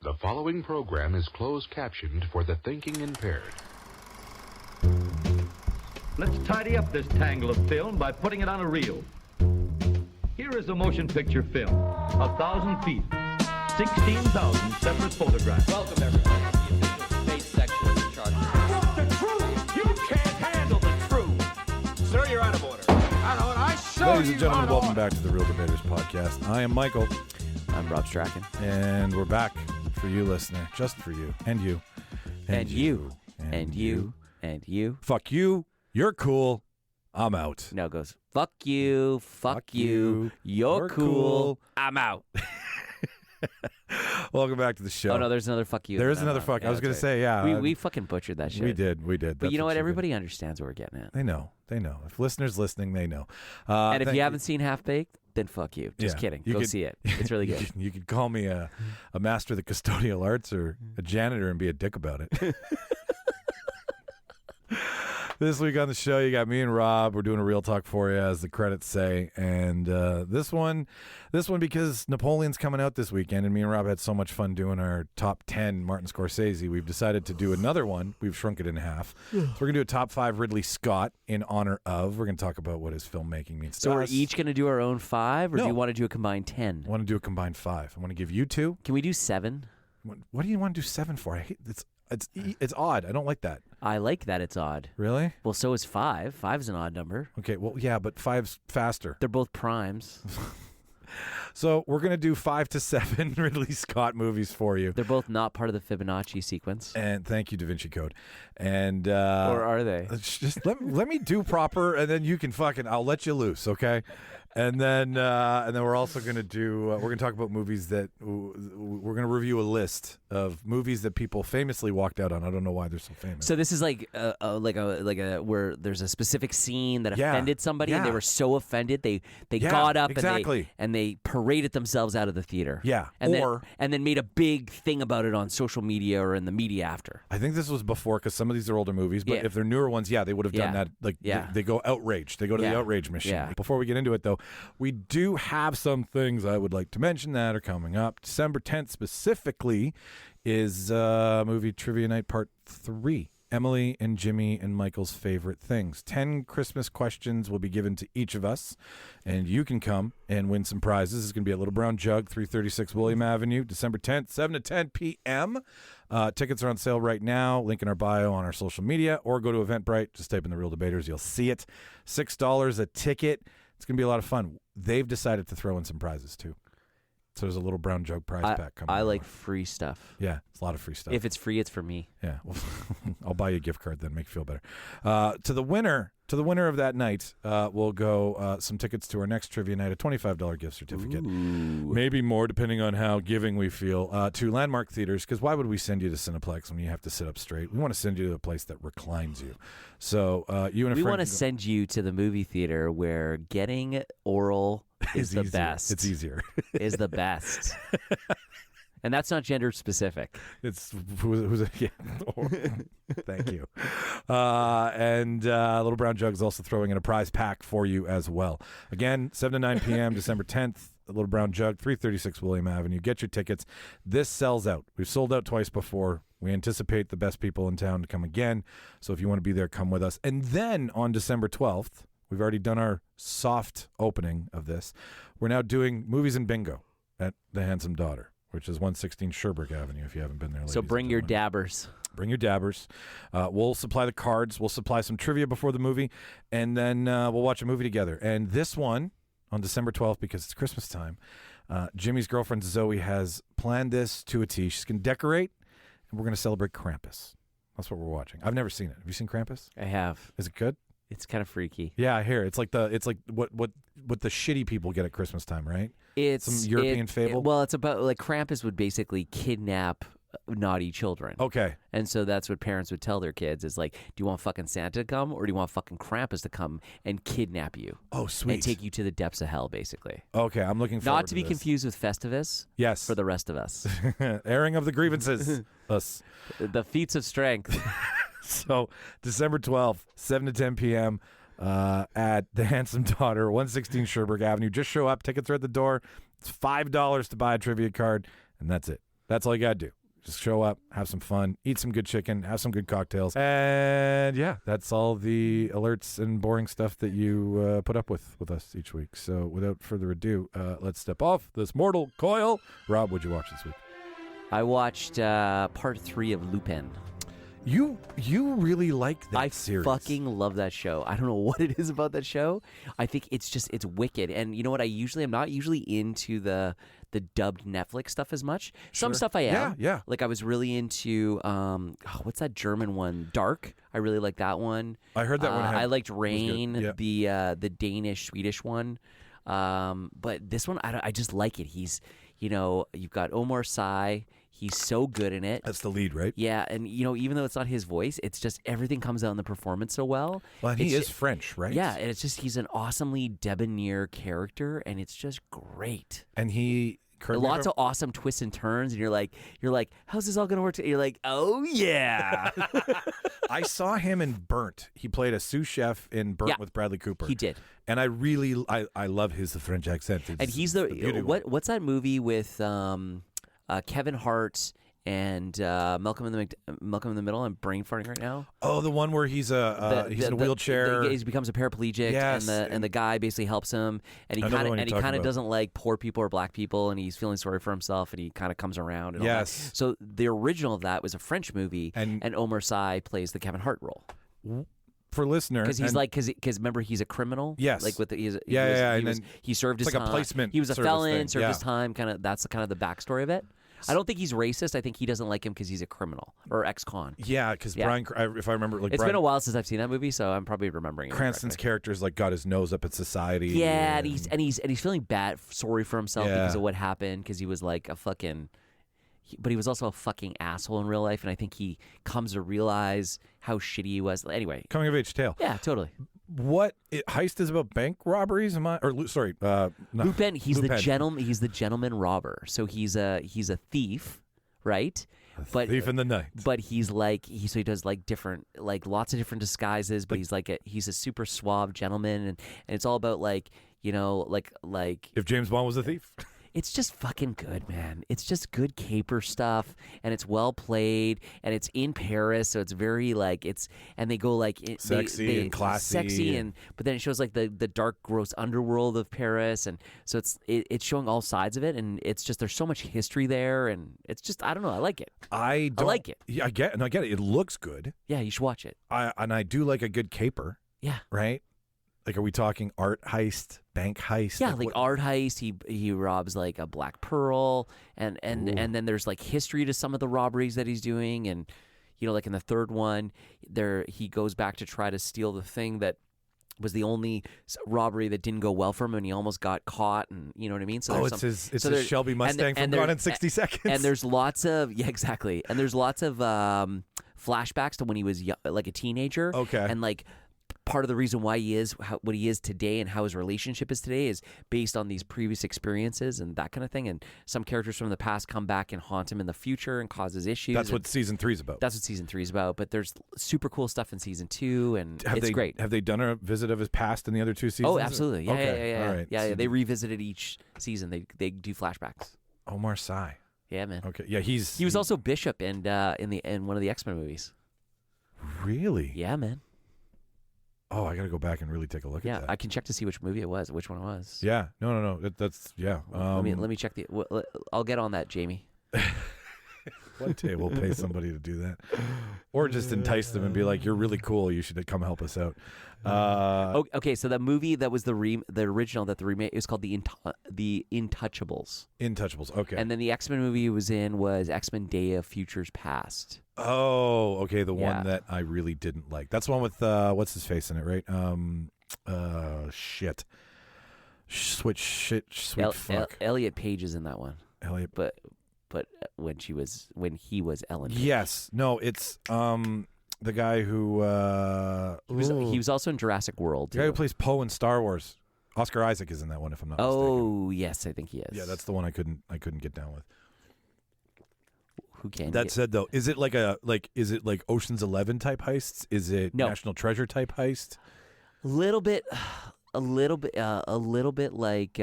The following program is closed captioned for the thinking impaired. Let's tidy up this tangle of film by putting it on a reel. Here is a motion picture film, 1,000 feet, 16,000 separate photographs. Welcome, everybody, to the official space section of the chart. What's the truth? You can't handle the truth. Sir, you're out of order. I know it. I show Ladies and gentlemen, welcome order. back to the Real Debaters podcast. I am Michael, I'm Rob Strachan. and we're back for you, listener, just for you, and you, And you. And you. And you. Fuck you. You're cool. I'm out. No, it goes, fuck you, fuck you, you're cool, I'm out. Welcome back to the show. Oh, no, there's another fuck you. There is I'm another out. fuck. I was that's going right. to say, yeah. We fucking butchered that shit. We did. But That's you know what? you did. Everybody understands what we're getting at. They know. If listeners listening, they know. And if thank you haven't seen Half Baked, then fuck you. Just Yeah. kidding. You Go could- see it. It's really good. You could call me a master of the custodial arts or a janitor and be a dick about it. This week on the show, you got me and Rob. We're doing a real talk for you, as the credits say. And this one because Napoleon's coming out this weekend, and me and Rob had so much fun doing our top 10 Martin Scorsese. We've decided to do another one. We've shrunk it in half. So we're going to do a top 5 Ridley Scott in honor of. We're going to talk about what his filmmaking means So to we're us. each going to do our own 5, or do No. you want to do a combined 10? I want to do a combined 5. I want to give you 2. Can we do 7? What do you want to do 7 for? I hate it's odd. I don't like that. I like that it's odd. Really? Well, so is 5. 5's an odd number. Okay, well, yeah, but 5's faster. They're both primes. So we're going to do 5 to 7 Ridley Scott movies for you. They're both not part of the Fibonacci sequence. And thank you, Da Vinci Code. And Or are they? just let me do proper, and then you can I'll let you loose, okay? And then we're also going to do we're going to talk about movies that we're going to review a list of movies that people famously walked out on. I don't know why they're so famous. So this is like a where there's a specific scene that Yeah, offended somebody, and they yeah. were so offended they Yeah, got up exactly. and they paraded themselves out of the theater. Yeah, and or- then made a big thing about it on social media or in the media after. I think this was before, because some of these are older movies, but Yeah. if they're newer ones, they would have done Yeah. that. Like, Yeah. they go outraged. They go to the Yeah. outrage machine. Yeah. Before we get into it, though, we do have some things I would like to mention that are coming up. December 10th specifically is movie trivia night part 3. Emily and Jimmy and Michael's favorite things. 10 Christmas questions will be given to each of us, and you can come and win some prizes. It's going to be at Little Brown Jug, 336 William Avenue, December 10th, 7 to 10 p.m. Tickets are on sale right now. Link in our bio on our social media, or go to Eventbrite. Just type in The Real Debaters. You'll see it. $6 a ticket. It's going to be a lot of fun. They've decided to throw in some prizes, too. So there's a Little Brown Jug prize pack coming. I our like way. free stuff. Yeah, it's a lot of free stuff. If it's free, it's for me. Yeah, well, I'll buy you a gift card then, make you feel better. To the winner of that night, we'll go some tickets to our next trivia night, a $25 gift certificate, maybe more depending on how giving we feel, to Landmark Theaters. Because why would we send you to Cineplex when you have to sit up straight? We want to send you to a place that reclines you. So you and a We friend want to send you to the movie theater where getting oral is the easier. best. It's easier. Is the best. And that's not gender specific. It's who's yeah. Thank you. And Little Brown Jug is also throwing in a prize pack for you as well. Again, 7 to 9 p.m. December 10th. Little Brown Jug, 336 William Avenue. Get your tickets. This sells out. We've sold out twice before. We anticipate the best people in town to come again. So if you want to be there, come with us. And then on December 12th, we've already done our soft opening of this. We're now doing Movies and Bingo at The Handsome Daughter, which is 116 Sherbrooke Avenue, if you haven't been there lately. So bring your dabbers. Bring your dabbers. We'll supply the cards. We'll supply some trivia before the movie, and then we'll watch a movie together. And this one, on December 12th, because it's Christmas time, Jimmy's girlfriend Zoe has planned this to a T. She's going to decorate, and we're going to celebrate Krampus. That's what we're watching. I've never seen it. Have you seen Krampus? I have. Is it good? It's kind of freaky. Yeah, I hear it's like what the shitty people get at Christmas time, right? It's Some European fable? Well, it's about like Krampus would basically kidnap naughty children. Okay. And so that's what parents would tell their kids is like, do you want fucking Santa to come or do you want fucking Krampus to come and kidnap you? Oh, sweet. And take you to the depths of hell, basically. Okay, I'm looking forward Not to be this. confused with Festivus. Yes. For the rest of us. Airing of the grievances. Us. The feats of strength. So December 12th, 7 to 10 p.m. At The Handsome Daughter, 116 Sherbrooke Avenue. Just show up. Tickets are at the door. It's $5 to buy a trivia card, and that's it. That's all you got to do. Just show up, have some fun, eat some good chicken, have some good cocktails. And yeah, that's all the alerts and boring stuff that you put up with us each week. So without further ado, let's step off this mortal coil. Rob, what'd you watch this week? I watched part 3 of Lupin. You really like that series. I fucking love that show. I don't know what it is about that show. I think it's wicked. And you know what? I'm not usually into the dubbed Netflix stuff as much. Some stuff I am. Yeah. Like I was really into what's that German one? Dark. I really like that one. I heard that one. I liked Rain, yeah. the Danish Swedish one. But this one I just like it. He's you've got Omar Sy. He's so good in it. That's the lead, right? Yeah, and even though it's not his voice, it's just everything comes out in the performance so well. Well, and he is French, right? Yeah, and it's just he's an awesomely debonair character, and it's just great. And he lots of awesome twists and turns, and you're like, how's this all gonna work? You're like, oh yeah. I saw him in Burnt. He played a sous chef in Burnt with Bradley Cooper. He did, and I love his French accent. And he's what's that movie with Kevin Hart and Malcolm in the Middle? I'm brain farting right now. Oh, the one where he's in a wheelchair. He becomes a paraplegic, yes. and the guy basically helps him, and he kind of doesn't like poor people or black people, and he's feeling sorry for himself, and he kind of comes around. And yes. All that. So the original of that was a French movie, and Omar Sy plays the Kevin Hart role. For listener, because he's because remember he's a criminal. Yes, like with he served his like time. A placement. He was a felon, served his yeah. time. That's kind of the backstory of it. I don't think he's racist. I think he doesn't like him because he's a criminal or ex-con. Yeah, because Brian, if I remember, it's been a while since I've seen that movie, so I'm probably remembering. Cranston's character's got his nose up at society. Yeah, and he's feeling sorry for himself because of what happened, because he was like a fucking. But he was also a fucking asshole in real life, and I think he comes to realize how shitty he was. Anyway, coming of age tale. Yeah, totally. Heist is about bank robberies? Lupin. He's the gentleman. He's the gentleman robber. So he's a thief, right? Thief in the night. But he's he does different lots of different disguises. But he's a super suave gentleman, and it's all about if James Bond was a thief. It's just fucking good, man. It's just good caper stuff, and it's well played, and it's in Paris, so it's very and they go sexy and classy, but then it shows the dark, gross underworld of Paris, and so it's showing all sides of it, and it's just there's so much history there, and it's just I don't know, I like it. I like it. Yeah, I get it. It looks good. Yeah, you should watch it. I do like a good caper. Yeah. Right. Are we talking art heist, bank heist? Yeah, art heist. He robs a Black Pearl, and then there's history to some of the robberies that he's doing, and in the third one, he goes back to try to steal the thing that was the only robbery that didn't go well for him, and he almost got caught, and you know what I mean. So it's his Shelby Mustang from Gone in 60 Seconds. And there's lots of exactly, and there's lots of flashbacks to when he was a teenager. Okay, and part of the reason why he is what he is today and how his relationship is today is based on these previous experiences and that kind of thing. And some characters from the past come back and haunt him in the future and causes issues. That's what season 3 is about. That's what season 3 is about. But there's super cool stuff in season 2, and it's great. Have they done a visit of his past in the other 2 seasons? Oh, absolutely. Yeah, okay. yeah. All right. Yeah, they revisited each season. They do flashbacks. Omar Sy. Yeah, man. Okay. Yeah, he was also Bishop in one of the X-Men movies. Really? Yeah, man. Oh, I got to go back and really take a look at that. Yeah, I can check to see which movie it was, which one it was. Yeah, no. That's yeah. Let me check I'll get on that, Jamie. One day we'll pay somebody to do that, or just entice them and be like, "You're really cool. You should come help us out." Okay, so that movie that was the original that the remake is called the Intouchables. Intouchables. Okay. And then the X-Men movie he was in was X-Men: Day of Futures Past. Oh, okay, the one that I really didn't like. That's the one with what's his face in it, right? Sweet fuck. Elliot Page is in that one. Elliot, but when he was Ellen Page. Yes, no, it's the guy who he was also in Jurassic World. The guy who plays Poe in Star Wars. Oscar Isaac is in that one, if I'm not mistaken. Oh, yes, I think he is. Yeah, that's the one I couldn't get down with. Who can? That said, though, is it like Ocean's 11 type heists? Is it National Treasure type heist? A little bit like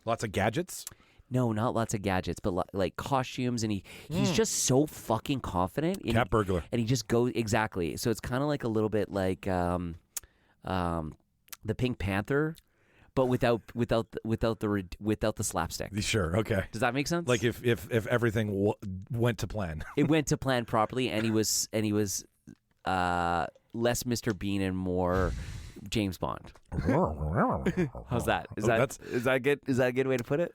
lots of gadgets. No, not lots of gadgets, but like costumes, and he's just so fucking confident. Cat burglar. And he just goes exactly. So it's kind of like a little bit like the Pink Panther, but without the slapstick. Sure. Okay. Does that make sense? Like if everything went to plan. It went to plan properly, and he was less Mr. Bean and more James Bond. How's that? Is that good? Is that a good way to put it?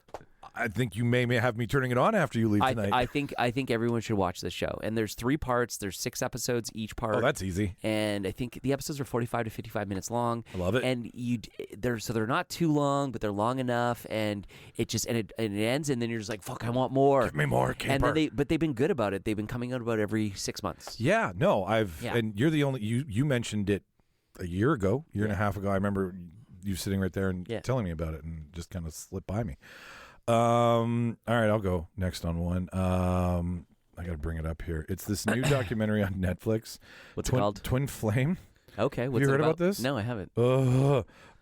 I think you may have me turning it on after you leave tonight. I think everyone should watch this show. And there's 3 parts. There's 6 episodes each part. Oh, that's easy. And I think the episodes are 45 to 55 minutes long. I love it. And they're not too long, but they're long enough. And it ends, and then you're just like, fuck, I want more. Give me more, Caper. And then but they've been good about it. They've been coming out about every 6 months. Yeah, no, and you're the only you mentioned it a year and a half ago. I remember you sitting right there and telling me about it, and just kind of slipped by me. All right, I'll go next on one. I got to bring it up here. It's this new documentary on Netflix. What's it called? Twin Flame. Okay, what's Have you it heard about this? No, I haven't.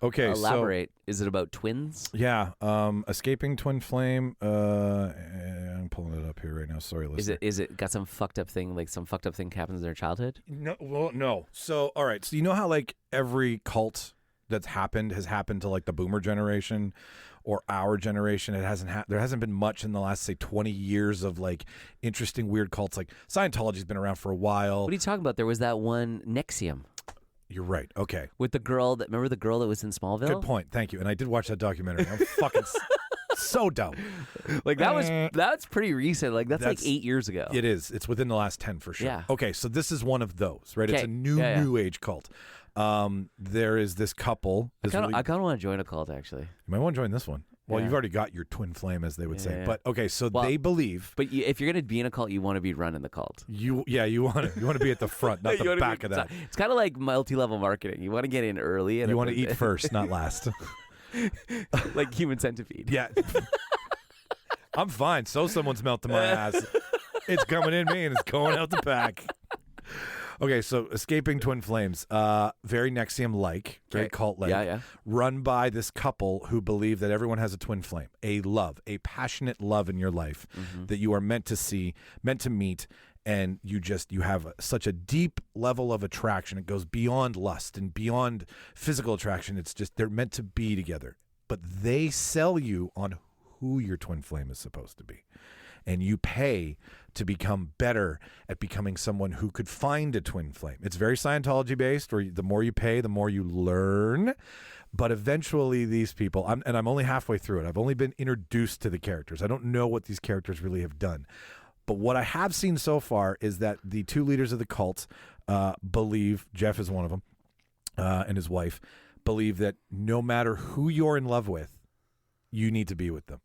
Okay, elaborate. Is it about twins? Yeah, escaping twin flame. I'm pulling it up here right now. Sorry, listener. Is it got some fucked up thing happens in their childhood? No, well, no. So, all right. So you know how like every cult that's happened has happened to like the boomer generation or our generation. It hasn't there hasn't been much in the last, say, 20 years of like interesting weird cults. Like Scientology's been around for a while. What are you talking about? There was that one Nexium. You're right. Okay. With the girl remember the girl that was in Smallville? Good point. Thank you. And I did watch that documentary. I'm fucking so dumb. Like that's pretty recent. Like that's like 8 years ago. It is. It's within the last 10 for sure. Yeah. Okay, so this is one of those, right? It's a new age cult. There is this couple. I kind of want to join a cult, actually. You might want to join this one. Well, you've already got your twin flame, as they would say. Yeah. But okay, so they believe. But if you're going to be in a cult, you want to be running the cult. You want to be at the front, not the back of that. It's kind of like multi-level marketing. You want to get in early, and you want to eat first, not last. Like Human Centipede. Yeah. I'm fine. So someone's melting my ass. It's coming in me and it's going out the back. Okay, so escaping twin flames, very Nexium-like, very cult-like, run by this couple who believe that everyone has a twin flame, a passionate love in your life that you are meant to see, meant to meet, and you have such a deep level of attraction. It goes beyond lust and beyond physical attraction. It's just they're meant to be together. But they sell you on who your twin flame is supposed to be. And you pay to become better at becoming someone who could find a twin flame. It's very Scientology based, where the more you pay, the more you learn. But eventually these people, I'm only halfway through it. I've only been introduced to the characters. I don't know what these characters really have done. But what I have seen so far is that the 2 leaders of the cult believe, Jeff is one of them, and his wife, believe that no matter who you're in love with, you need to be with them.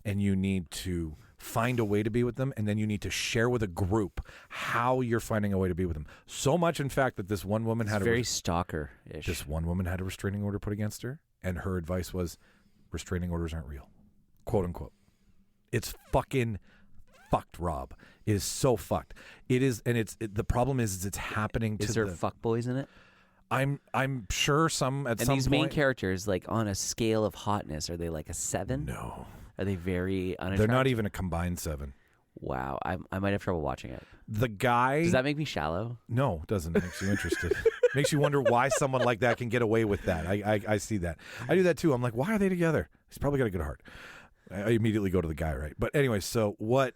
And you need to find a way to be with them, and then you need to share with a group how you're finding a way to be with them. So much, in fact, that this one woman had very stalker-ish. This one woman had a restraining order put against her, and her advice was, restraining orders aren't real, quote unquote. It's fucking fucked, Rob. It is so fucked. It is, and the problem is it's happening to. Is there fuckboys in it? I'm sure some at some point. And these main characters, like on a scale of hotness, are they like a 7? No. Are they very unattractive? They're not even a combined 7. Wow. I might have trouble watching it. The guy... Does that make me shallow? No, it doesn't. It makes you interested. Makes you wonder why someone like that can get away with that. I see that. I do that too. I'm like, why are they together? He's probably got a good heart. I immediately go to the guy, right? But anyway, so what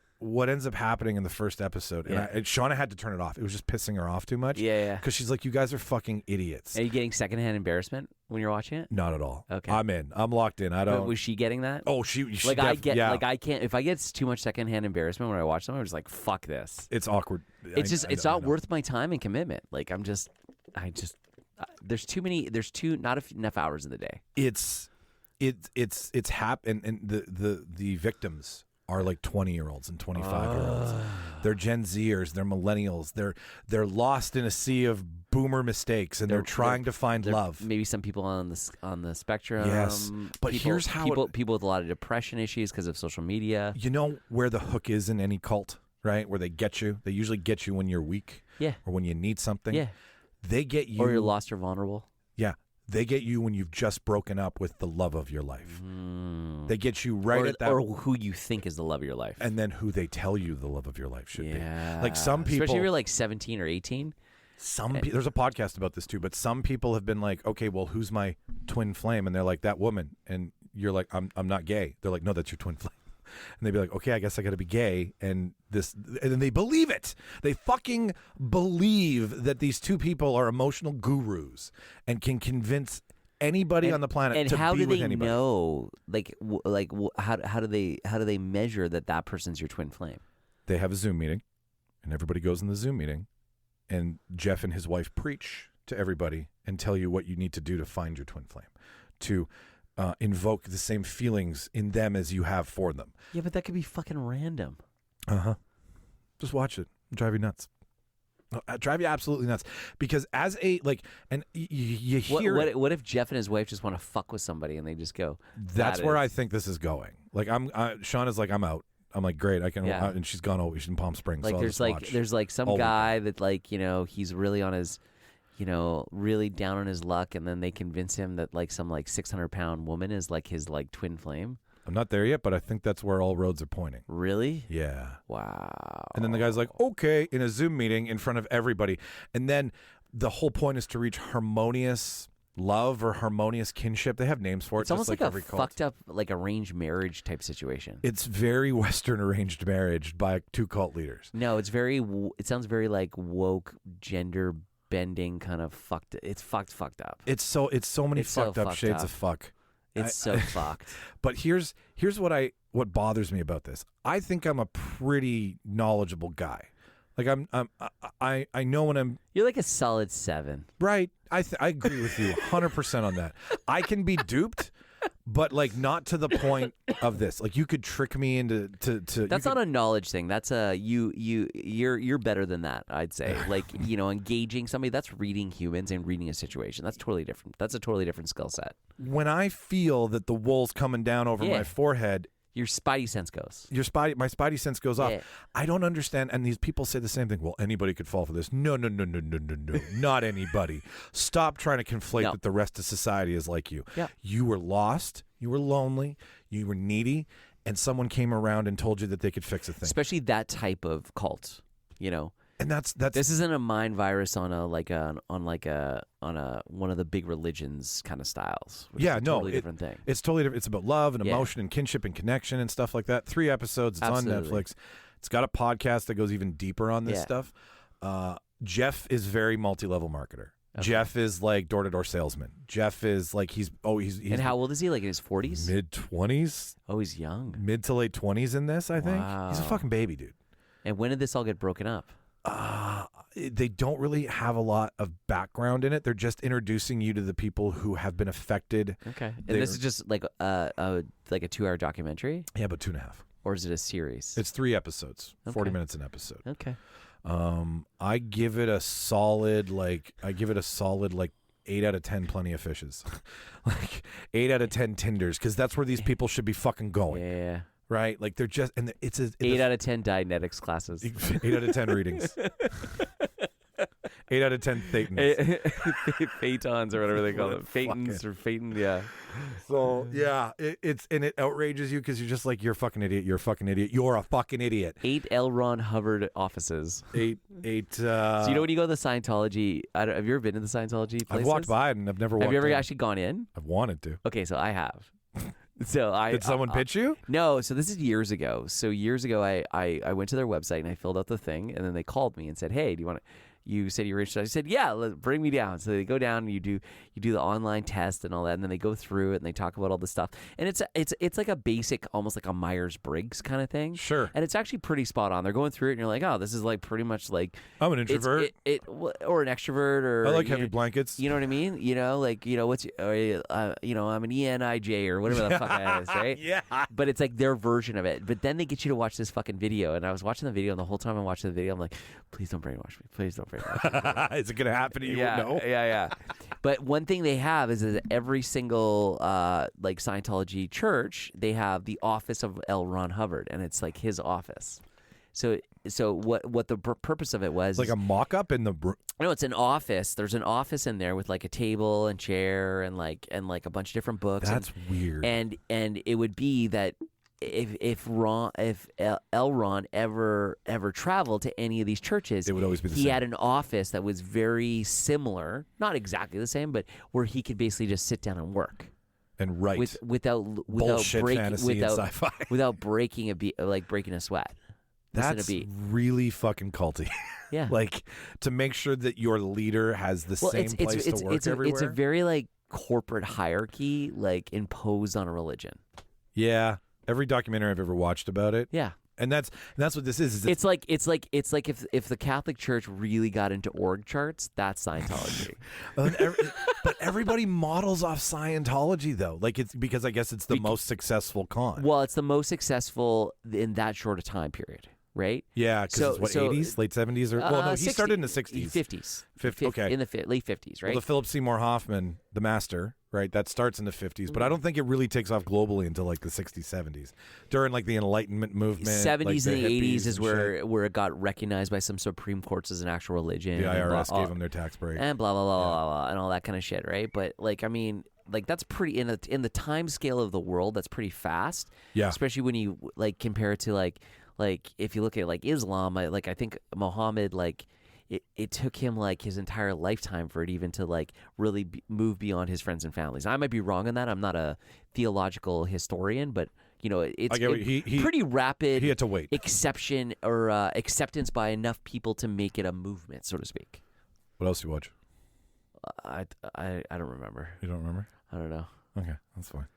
ends up happening in the first episode, and Shauna had to turn it off. It was just pissing her off too much. Yeah. Because she's like, you guys are fucking idiots. Are you getting secondhand embarrassment when you're watching it? Not at all. Okay. I'm in. I'm locked in. I don't. Was she getting that? Oh, she like I can't. If I get too much secondhand embarrassment when I watch them, I'm just like, fuck this. It's awkward. It's not worth my time and commitment. Like there's not enough hours in the day. It's happened, and the victims are like 20-year-olds and 25-year-olds. They're Gen Zers, they're millennials. They're lost in a sea of boomer mistakes, and they're trying to find love. Maybe some people on the spectrum. Yes, but here's how people with a lot of depression issues because of social media. You know where the hook is in any cult, right? Where they get you. They usually get you when you're weak, or when you need something. Yeah, they get you, or you're lost or vulnerable. Yeah. They get you when you've just broken up with the love of your life. They get you right at that. Or who you think is the love of your life. And then who they tell you the love of your life should be. Yeah. Like some people. Especially if you're like 17 or 18. There's a podcast about this too, but some people have been like, okay, well, who's my twin flame? And they're like, that woman. And you're like, I'm not gay. They're like, no, that's your twin flame. And they'd be like, okay, I guess I got to be gay. And then they believe it. They fucking believe that these two people are emotional gurus and can convince anybody on the planet to be with anybody. And how do they know? How do they measure that person's your twin flame? They have a Zoom meeting, and everybody goes in the Zoom meeting, and Jeff and his wife preach to everybody and tell you what you need to do to find your twin flame, to invoke the same feelings in them as you have for them. Yeah, but that could be fucking random. Just watch it. It'll drive you nuts. Drive you absolutely nuts. Because as a, and you hear what if Jeff and his wife just want to fuck with somebody and they just go, that's where I think this is going. Like, Sean is like, I'm out. I'm like, great, I can. Yeah. And she's gone over. She's in Palm Springs. Like, so there's some guy that, like, you know, he's really on his, you know, really down on his luck, and then they convince him that like some like 600-pound woman is like his like twin flame. I'm not there yet, but I think that's where all roads are pointing. Really? Yeah. Wow. And then the guy's like, okay, in a Zoom meeting in front of everybody. And then the whole point is to reach harmonious love or harmonious kinship. They have names for it. It's almost like every a cult. fucked up, like arranged marriage type situation. It's very Western arranged marriage by two cult leaders. No, it's very. It sounds very like woke, gender bending kind of fucked. It's fucked up. It's so many fucked up shades of fuck. It's so fucked. But here's what bothers me about this. I think I'm a pretty knowledgeable guy. Like I know when I'm. You're like a solid 7. Right. I agree with you 100% on that. I can be duped, but like not to the point of this. Like you could trick me into That's not a knowledge thing. That's you're better than that, I'd say. Like, you know, engaging somebody, that's reading humans and reading a situation. That's totally different. That's a totally different skill set. When I feel that the wool's coming down over my forehead, your spidey sense goes. My spidey sense goes off. Yeah. I don't understand. And these people say the same thing. Well, anybody could fall for this. No. Not anybody. Stop trying to conflate that the rest of society is like you. Yeah. You were lost. You were lonely. You were needy. And someone came around and told you that they could fix a thing. Especially that type of cult, you know. And that's this isn't a mind virus on one of the big religions kind of styles. Which is a totally different thing. It's totally different. It's about love and emotion and kinship and connection and stuff like that. 3 episodes. It's on Netflix. It's got a podcast that goes even deeper on this stuff. Jeff is very multi-level marketer. Okay. Jeff is like door-to-door salesman. Jeff is like he's and how old is he? Like in his 40s? Mid-20s. Oh, he's young. Mid to late 20s in this, I think. Wow. He's a fucking baby, dude. And when did this all get broken up? They don't really have a lot of background in it. They're just introducing you to the people who have been affected. Okay. And this is just like a 2-hour documentary? Yeah, but 2.5. Or is it a series? It's 3 episodes. 40 minutes an episode. Okay. I give it a solid 8 out of 10 plenty of fishes. Like 8 out of 10 Tinders, because that's where these people should be fucking going. Yeah. Right? Like they're just, and it's 8 out of 10 Dianetics classes. 8 out of 10 readings. 8 out of 10 Thetans. Phaetons or whatever they call them. Phaetons or Phaeton, yeah. So, yeah, it outrages you because you're just like, you're a fucking idiot. You're a fucking idiot. You're a fucking idiot. 8 L. Ron Hubbard offices. 8. So, you know when you go to the Scientology, have you ever been to the Scientology places? I've walked by it and I've never walked in. Have you ever actually gone in? I've wanted to. Okay, so I have. Did someone pitch you? No. So this is years ago. So years ago, I went to their website and I filled out the thing, and then they called me and said, "Hey, do you want to?" You said you were interested. I said, "Yeah, bring me down." So they go down and you do the online test and all that, and then they go through it and they talk about all the stuff. And it's like a basic, almost like a Myers-Briggs kind of thing. Sure. And it's actually pretty spot on. They're going through it and you're like, "Oh, this is like pretty much like I'm an introvert, or an extrovert, or I like heavy blankets." You know what I mean? You know, like what's I'm an ENIJ or whatever the fuck that is, right? Yeah. But it's like their version of it. But then they get you to watch this fucking video, and I was watching the video, and the whole time I'm watching the video, I'm like, "Please don't brainwash me. Please don't brainwash me." Is it going to happen to you? No. Yeah. But one thing they have is that every single like Scientology church, they have the office of L. Ron Hubbard, and it's like his office. So what the purpose of it was? Like a mock-up in the. No, it's an office. There's an office in there with like a table and chair and like a bunch of different books. That's weird. And it would be that if Elron ever traveled to any of these churches, it would always be the same. He had an office that was very similar, not exactly the same, but where he could basically just sit down and work and write without bullshit breaking, fantasy and sci-fi without breaking breaking a sweat. That's really fucking culty. Yeah, like to make sure that your leader has the same place to work everywhere. It's a very like corporate hierarchy, like imposed on a religion. Yeah, every documentary I've ever watched about it. Yeah, and that's what this is. It's like if the Catholic Church really got into org charts, that's Scientology. But everybody models off Scientology though. Like it's because I guess it's the most successful con. Well, it's the most successful in that short a time period. Right? Yeah, because it's 80s, late 70s? Or well, no, he started in the 60s. 50s. Okay. In the late 50s, right? Well, the Philip Seymour Hoffman, the master, right, that starts in the 50s. But I don't think it really takes off globally until like the 60s, 70s. During like the Enlightenment movement. 70s like and the 80s is shit. where it got recognized by some Supreme Courts as an actual religion. The IRS gave them their tax break. And blah, blah, blah, blah, blah, and all that kind of shit, right? But like, I mean, like that's pretty, in the time scale of the world, that's pretty fast. Yeah. Especially when you like compare it to like if you look at like Islam, I think Muhammad, like it took him like his entire lifetime for it even to like really move beyond his friends and families. I might be wrong on that. I'm not a theological historian, but you know it's pretty rapid. He had to wait. Exception or acceptance by enough people to make it a movement, so to speak. What else do you watch? I don't remember. You don't remember? I don't know. Okay, that's fine.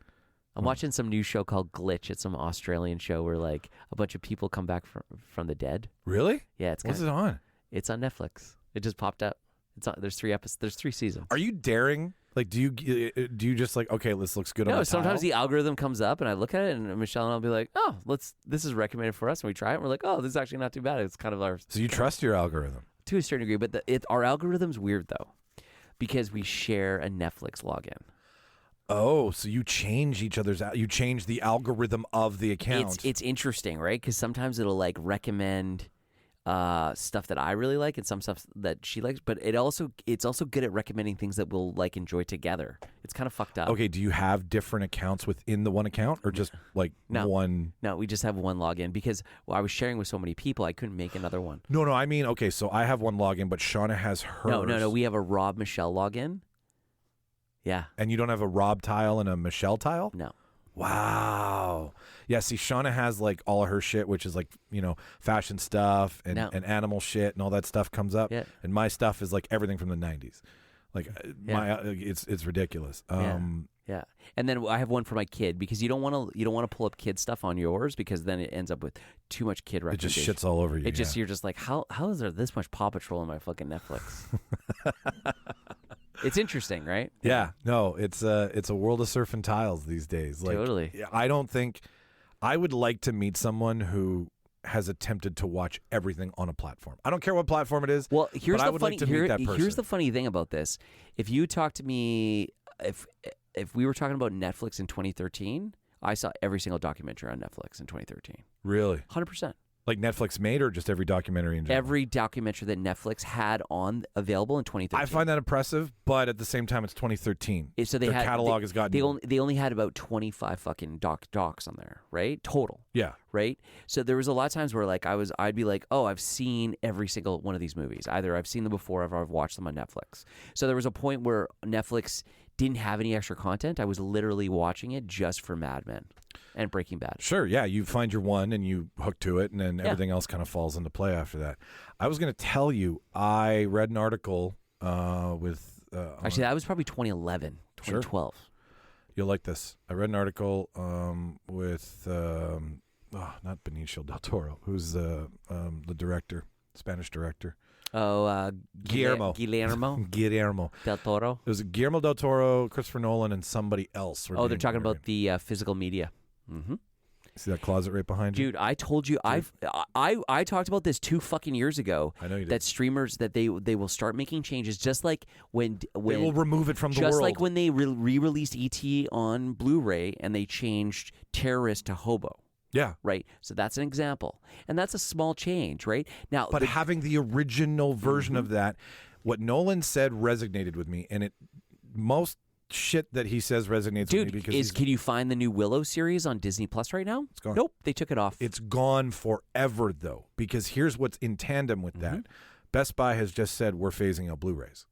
I'm watching some new show called Glitch. It's some Australian show where like a bunch of people come back from the dead. Really? Yeah, What's it on? It's on Netflix. It just popped up. It's on. There's 3 episodes. There's 3 seasons. Are you daring? Like, do you just like, okay, this looks good on the sometimes tile? the algorithm comes up and I look at it and Micheal and I'll be like, oh, this is recommended for us, and we try it and we're like, oh, this is actually not too bad. It's kind of our. So you trust your algorithm? To a certain degree, but our algorithm's weird though, because we share a Netflix login. Oh, so you change you change the algorithm of the account. It's interesting, right? Because sometimes it'll like recommend stuff that I really like and some stuff that she likes, but it's also good at recommending things that we'll like enjoy together. It's kind of fucked up. Okay, do you have different accounts within the one account, or just like one? No, we just have one login because I was sharing with so many people, I couldn't make another one. No, I mean, okay, so I have one login, but Shauna has hers. No, we have a Rob Micheal login. Yeah. And you don't have a Rob tile and a Micheal tile? No. Wow. Yeah, see, Shauna has like all of her shit, which is like, fashion stuff and animal shit and all that stuff comes up. Yeah. And my stuff is like everything from the 90s. Like it's ridiculous. Yeah. And then I have one for my kid because you don't want to pull up kid stuff on yours because then it ends up with too much kid recommendations. It just shits all over you. You're just like, how is there this much Paw Patrol on my fucking Netflix? It's interesting, right? Yeah. No, it's a world of surf and tiles these days. Like, totally. I don't think I would like to meet someone who has attempted to watch everything on a platform. I don't care what platform it is. Well, here's I would like to meet that person. Here's the funny thing about this. If you talk to me, if we were talking about Netflix in 2013, I saw every single documentary on Netflix in 2013. Really? 100%. Like Netflix made, or just every documentary in general? Every documentary that Netflix had available in 2013. I find that impressive, but at the same time, it's 2013. So their catalog has gotten. They only had about 25 fucking docs on there, right? Total. Yeah. Right. So there was a lot of times where like I'd be like, oh, I've seen every single one of these movies. Either I've seen them before, or I've watched them on Netflix. So there was a point where Netflix didn't have any extra content. I was literally watching it just for Mad Men and Breaking Bad. Sure, yeah. You find your one and you hook to it, and then everything else kind of falls into play after that. I was going to tell you, I read an article with... Actually, that was probably 2011, 2012. Sure. You'll like this. I read an article with, not Benicio del Toro, who's the director, Spanish director. Oh, Guillermo del Toro. It was Guillermo del Toro, Christopher Nolan, and somebody else. Oh, they're talking about the physical media. Mm-hmm. See that closet right behind you? Dude, I told you, I talked about this 2 fucking years ago. I know you did. That streamers, that they will start making changes, just like when they will remove it from the world. Just like when they re-released E.T. on Blu-ray and they changed terrorist to hobo. Yeah. Right? So that's an example. And that's a small change, right? Now, But having the original version of that, what Nolan said resonated with me, and most shit that he says resonates with me because can you find the new Willow series on Disney Plus right now? It's gone. Nope, they took it off. It's gone forever, though, because here's what's in tandem with that. Best Buy has just said we're phasing out Blu-rays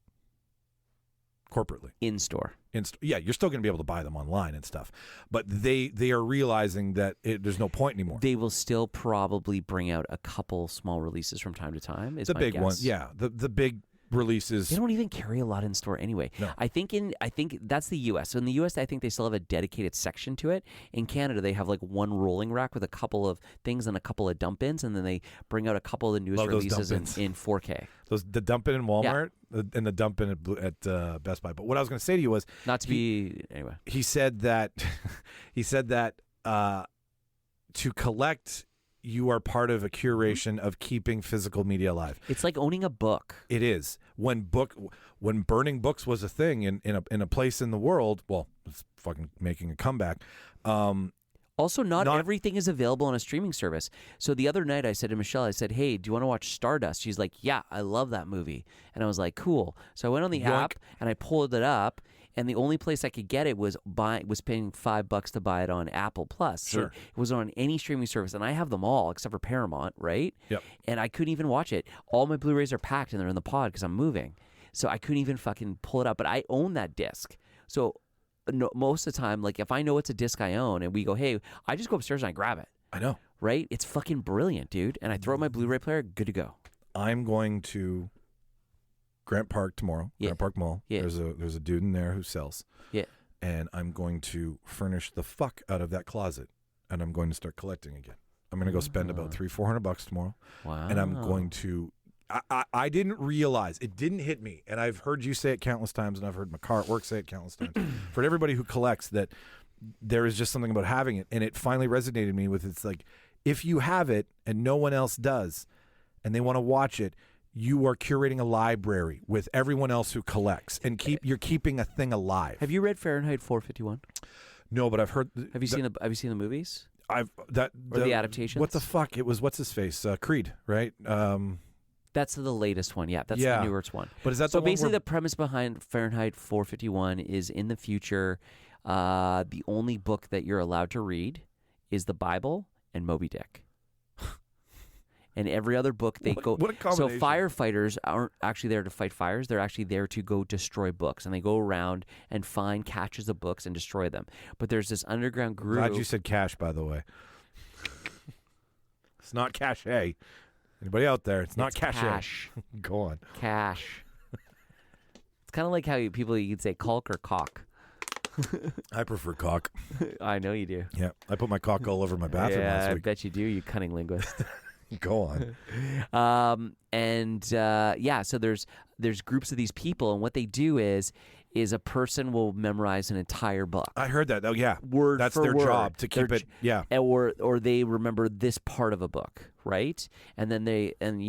corporately. In store. Yeah, you're still going to be able to buy them online and stuff, but they are realizing that there's no point anymore. They will still probably bring out a couple small releases from time to time. Is the my big guess. one, yeah, the big releases. They don't even carry a lot in store anyway. No. I think that's the U.S. So in the U.S., I think they still have a dedicated section to it. In Canada, they have like one rolling rack with a couple of things and a couple of dump ins, and then they bring out a couple of the newest releases in 4K. The dump in Walmart and the dump in at Best Buy. But what I was going to say to you was anyway. He said that to collect, you are part of a curation of keeping physical media alive. It's like owning a book. It is. When burning books was a thing in a place in the world, well, it's fucking making a comeback. Also, not everything is available on a streaming service. So the other night I said to Micheal, I said, hey, do you want to watch Stardust? She's like, yeah, I love that movie. And I was like, cool. So I went on the app and I pulled it up, and the only place I could get it was paying $5 to buy it on Apple Plus. Sure. So it was on any streaming service, and I have them all except for Paramount, right? Yep. And I couldn't even watch it. All my Blu-rays are packed and they're in the pod because I'm moving. So I couldn't even fucking pull it up. But I own that disc. So most of the time, like if I know it's a disc I own and we go, hey, I just go upstairs and I grab it. I know. Right? It's fucking brilliant, dude. And I throw out my Blu-ray player, good to go. I'm going to Grant Park tomorrow. Yeah. Grant Park Mall. Yeah. There's a dude in there who sells. Yeah. And I'm going to furnish the fuck out of that closet, and I'm going to start collecting again. I'm going to go spend about $300-400 tomorrow. Wow. And I'm going to. I didn't realize, it didn't hit me, and I've heard you say it countless times, and I've heard my car at work say it countless times. For everybody who collects, that there is just something about having it, and it finally resonated me with, it's like, if you have it and no one else does, and they want to watch it, you are curating a library with everyone else who collects, and you're keeping a thing alive. Have you read Fahrenheit 451? No, but I've heard. Have you seen the movies? Or the adaptations? What the fuck? It was what's his face? Creed, right? That's the latest one. Yeah, that's the newest one. But is that so the one basically the premise behind Fahrenheit 451 is in the future, the only book that you're allowed to read is the Bible and Moby Dick. And every other book What a combination. So firefighters aren't actually there to fight fires. They're actually there to go destroy books. And they go around and find caches of books and destroy them. But there's this underground group. Glad you said cash, by the way. It's not cachet. Anybody out there? It's not cachet. Cash. Go on. Cash. It's kind of like how you'd say caulk or cock. I prefer cock. I know you do. Yeah, I put my cock all over my bathroom last I week. bet you do, you cunning linguist. Go on. So there's groups of these people, and what they do is a person will memorize an entire book. I heard that. Oh, yeah. Word That's for their word. job, to keep it. Yeah. Or they remember this part of a book, right? And then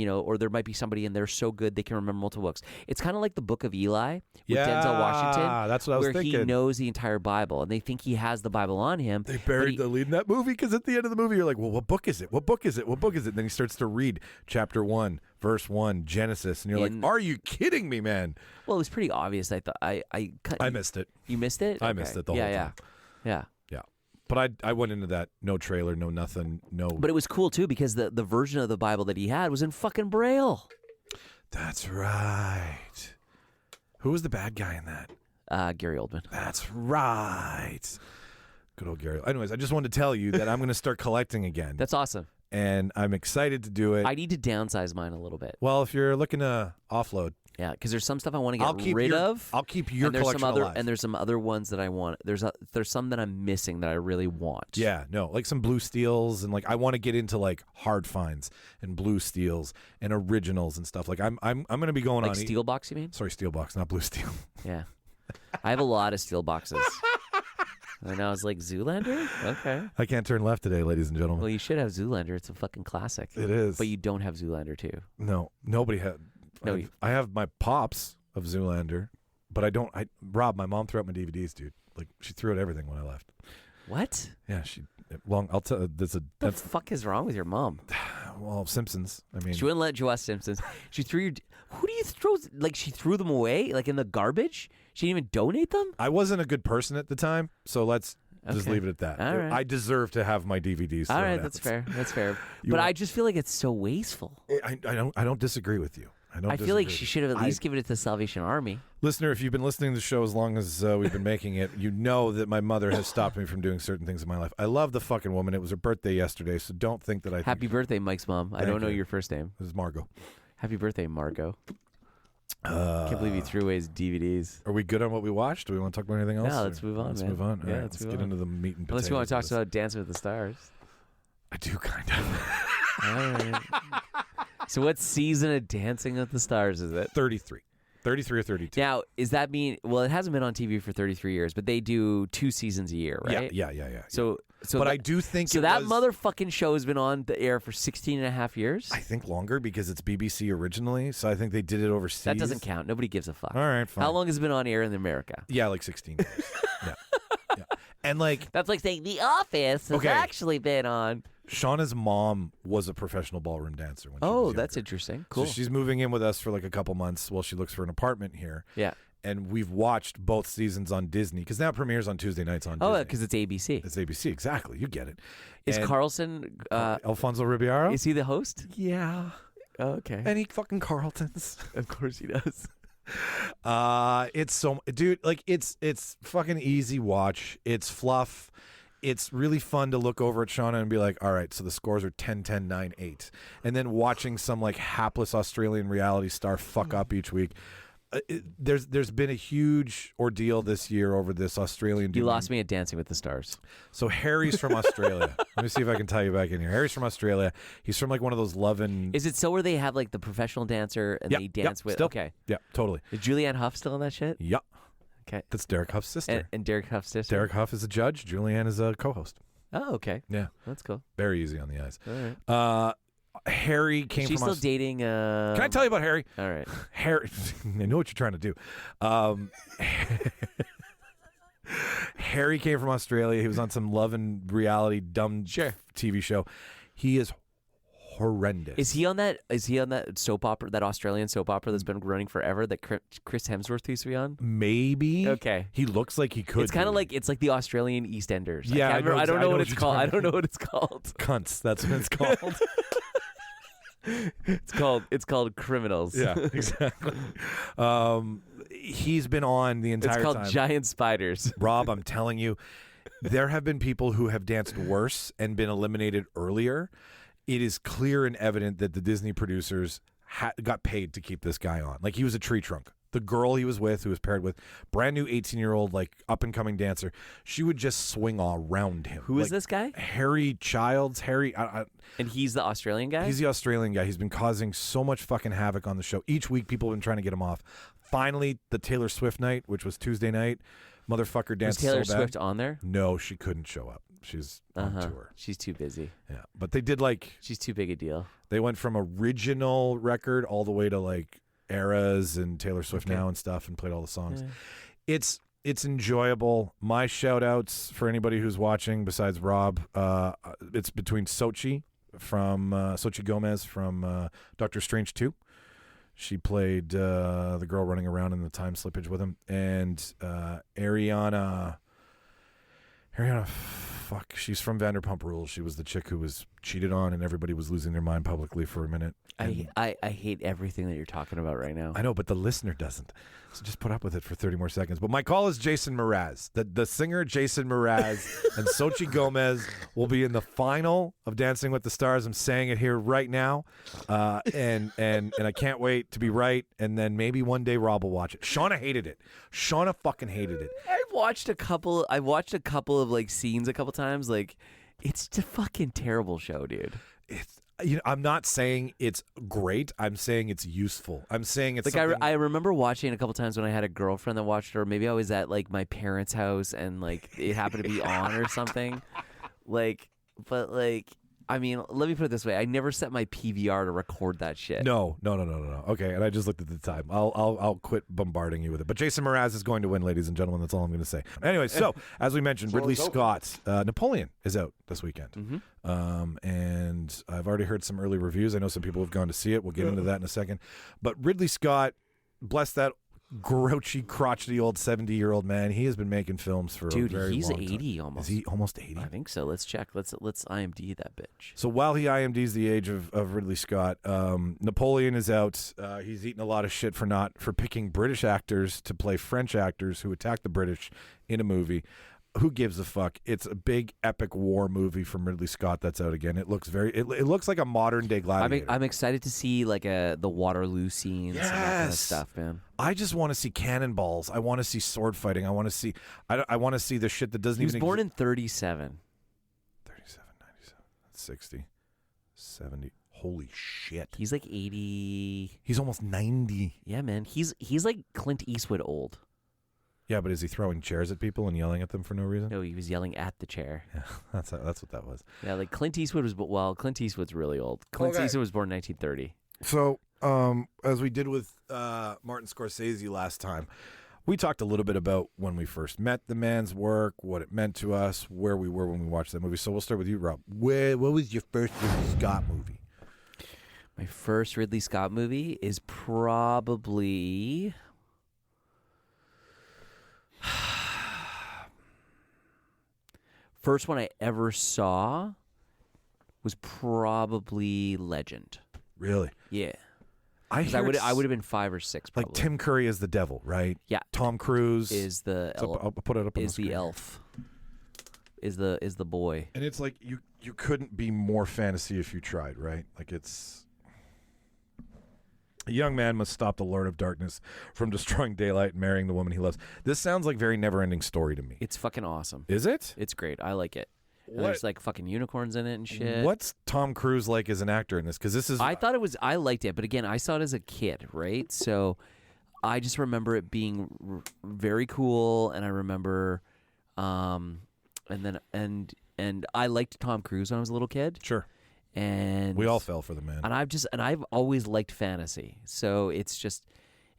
or there might be somebody in there so good they can remember multiple books. It's kind of like the Book of Eli with Denzel Washington. That's what I was thinking. Where he knows the entire Bible, and they think he has the Bible on him. They buried the lead in that movie, because at the end of the movie, you're like, well, what book is it? What book is it? What book is it? And then he starts to read chapter 1, verse 1, Genesis, and you're like, are you kidding me, man? Well, it was pretty obvious. I thought I missed it. You missed it? I missed it the whole time. Yeah. But I went into that, no trailer, no nothing, no. But it was cool too, because the version of the Bible that he had was in fucking Braille. That's right. Who was the bad guy in that? Gary Oldman. That's right. Good old Gary. Anyways, I just wanted to tell you that I'm going to start collecting again. That's awesome. And I'm excited to do it. I need to downsize mine a little bit. Well, if you're looking to offload. Yeah, because there's some stuff I want to get rid of. I'll keep your collection alive. And there's some other ones that I want. There's some that I'm missing that I really want. Yeah, no, like some blue steels, and like I want to get into like hard finds and blue steels and originals and stuff. Like I'm going to be going like on steel box, you mean? Sorry, steel box, not blue steel. Yeah, I have a lot of steel boxes. And I was like, Zoolander? Okay. I can't turn left today, ladies and gentlemen. Well, you should have Zoolander. It's a fucking classic. It is. But you don't have Zoolander too. No, nobody had. No, I have my pops of Zoolander, but I don't. Rob, my mom threw out my DVDs, dude. Like, she threw out everything when I left. What? Yeah, she Well, I'll tell. What the fuck is wrong with your mom? Well, Simpsons. I mean, She wouldn't let you watch Simpsons. She threw your. Who do you throw? Like she threw them away, like in the garbage. She didn't even donate them. I wasn't a good person at the time, so let's just Okay. leave it at that. All right. I deserve to have my DVDs. All thrown right, out. that's fair. That's fair. You But want- I just feel like it's so wasteful. I don't disagree with you. I feel like she should have at least given it to Salvation Army. Listener, if you've been listening to the show as long as we've been making it, you know that my mother has stopped me from doing certain things in my life. I love the fucking woman. It was her birthday yesterday, so don't think that I Happy think birthday, Mike's mom. I Thank don't know you. your first name. this is Margot. Happy birthday, Margot. Can't believe you threw away his DVDs. Are we good on what we watched? Do we want to talk about anything else? No, let's or- move on, Let's man. move on. All Yeah, right, let's let's move get on. into the meat and potatoes. Unless you want to talk of this. about Dancing with the Stars. I do kind of. All right. So what season of Dancing with the Stars is it? 33 or 32. Now, is that mean? Well, it hasn't been on TV for 33 years, but they do 2 seasons a year, right? Yeah. So but that, I do think so it that was, motherfucking show has been on the air for 16 and a half years. I think longer because it's BBC originally, so I think they did it overseas. That doesn't count. Nobody gives a fuck. All right, fine. How long has it been on air in America? Yeah, like 16 years. yeah. And like That's like saying The Office has Okay. actually been on. Shauna's mom was a professional ballroom dancer when she Oh, was that's younger. interesting. Cool. So she's moving in with us for like a couple months while she looks for an apartment here. Yeah. And we've watched both seasons on Disney because now it premieres on Tuesday nights on Oh, Disney. because it's ABC. It's ABC, exactly. You get it. Is And Carlson? Alfonso Ribeiro? Is he the host? Yeah. Oh, okay. Any fucking Carltons. Of course he does. It's so, dude, like it's fucking easy watch. It's fluff. It's really fun to look over at Shauna and be like, all right, so the scores are 10-10, 9-8. And then watching some like hapless Australian reality star fuck up each week. There's been a huge ordeal this year over this Australian dude. You lost me at Dancing with the Stars. So Harry's from Australia. Let me see if I can tie you back in here. Harry's from Australia. He's from like one of those loving. Is it so where they have like the professional dancer and Yep, they dance yep, with? still. Okay. Yeah, totally. Is Julianne Hough still in that shit? Yeah. Okay. That's Derek Huff's sister. And Derek Huff's sister. Derek Huff is a judge. Julianne is a co-host. Oh, okay. Yeah. That's cool. Very easy on the eyes. All right. Harry came She's from still dating. Can I tell you about Harry? All right. Harry, I know what you're trying to do. Harry came from Australia. He was on some love and reality dumb TV show. He is horrendous. Is he on that? Is he on that soap opera? That Australian soap opera that's been running forever? That Chris Hemsworth used to be on. Maybe. Okay. He looks like he could. It's kind of be. like the Australian EastEnders. Yeah, I don't know what it's you're called. talking I don't know about. what it's called. Cunts. That's what it's called. It's called Criminals. Yeah, exactly. He's been on the entire It's called time. Giant Spiders. Rob, I'm telling you, there have been people who have danced worse and been eliminated earlier. It is clear and evident that the Disney producers got paid to keep this guy on. Like, he was a tree trunk. The girl he was with, who was paired with, brand new 18-year-old, like, up-and-coming dancer, she would just swing around him. Who is this guy? Harry Childs. Harry... And he's the Australian guy? He's the Australian guy. He's been causing so much fucking havoc on the show. Each week, people have been trying to get him off. Finally, the Taylor Swift night, which was Tuesday night, motherfucker danced Was Taylor so bad. Swift on there? No, she couldn't show up. She's on tour. She's too busy. Yeah, but they did like She's too big a deal. they went from original record all the way to like eras and Taylor Swift now and stuff, and played all the songs. Yeah. It's enjoyable. My shout outs for anybody who's watching besides Rob, it's between Sochi Gomez from Doctor Strange 2. She played the girl running around in the time slippage with him, and Ariana, fuck, she's from Vanderpump Rules. She was the chick who was cheated on, and everybody was losing their mind publicly for a minute. And I hate everything that you're talking about right now. I know, but the listener doesn't. So just put up with it for 30 more seconds. But my call is Jason Mraz. The singer Jason Mraz and Sochi Gomez will be in the final of Dancing with the Stars. I'm saying it here right now. And I can't wait to be right. And then maybe one day Rob will watch it. Shauna hated it. Shauna fucking hated it. I've watched a couple of like scenes a couple times. Like, it's a fucking terrible show, dude. It's, I'm not saying it's great. I'm saying it's useful. I'm saying it's like something... I remember watching it a couple times when I had a girlfriend that watched it, or maybe I was at like my parents' house and like it happened to be on or something. Like, but like I mean, let me put it this way: I never set my PVR to record that shit. No. Okay, and I just looked at the time. I'll quit bombarding you with it. But Jason Mraz is going to win, ladies and gentlemen. That's all I'm going to say. Anyway, so as we mentioned, Ridley Scott's Napoleon is out this weekend, and I've already heard some early reviews. I know some people have gone to see it. We'll get into that in a second. But Ridley Scott, bless that grouchy, crotchety old 70-year-old man. He has been making films for a very he's long time. 80 almost. Is he almost 80? I think so. Let's check. Let's IMDb that bitch. So while he IMDs the age of Ridley Scott, Napoleon is out. He's eaten a lot of shit for picking British actors to play French actors who attack the British in a movie. Who gives a fuck? It's a big epic war movie from Ridley Scott that's out again. It looks it looks like a modern day Gladiator. I'm excited to see like the Waterloo scenes and that kind of stuff, man. I just want to see cannonballs. I want to see sword fighting. I want to see I want to see the shit that doesn't even He was born in 37. 37, 97, that's 60, 70. Holy shit. He's like 80. He's almost 90. Yeah, man. He's like Clint Eastwood old. Yeah, but is he throwing chairs at people and yelling at them for no reason? No, he was yelling at the chair. Yeah, that's what that was. Yeah, like Clint Eastwood Clint Eastwood's really old. Clint Eastwood was born in 1930. So, as we did with Martin Scorsese last time, we talked a little bit about when we first met the man's work, what it meant to us, where we were when we watched that movie. So we'll start with you, Rob. What was your first Ridley Scott movie? My first Ridley Scott movie is probably... First one I ever saw was probably Legend. Really? Yeah. I would have been 5 or 6 probably. Like Tim Curry as the devil, right? Yeah. Tom Cruise is the I'll put it up on is the the screen. elf. Is the boy. And it's like you couldn't be more fantasy if you tried, right? Like it's a young man must stop the Lord of Darkness from destroying daylight and marrying the woman he loves. This sounds like very never-ending story to me. It's fucking awesome. Is it? It's great. I like it. And there's like fucking unicorns in it and shit. What's Tom Cruise like as an actor in this? Because this is... I liked it, but again, I saw it as a kid, right? So I just remember it being very cool, and I remember, and I liked Tom Cruise when I was a little kid. Sure. And we all fell for the man. And I've always liked fantasy. So it's just,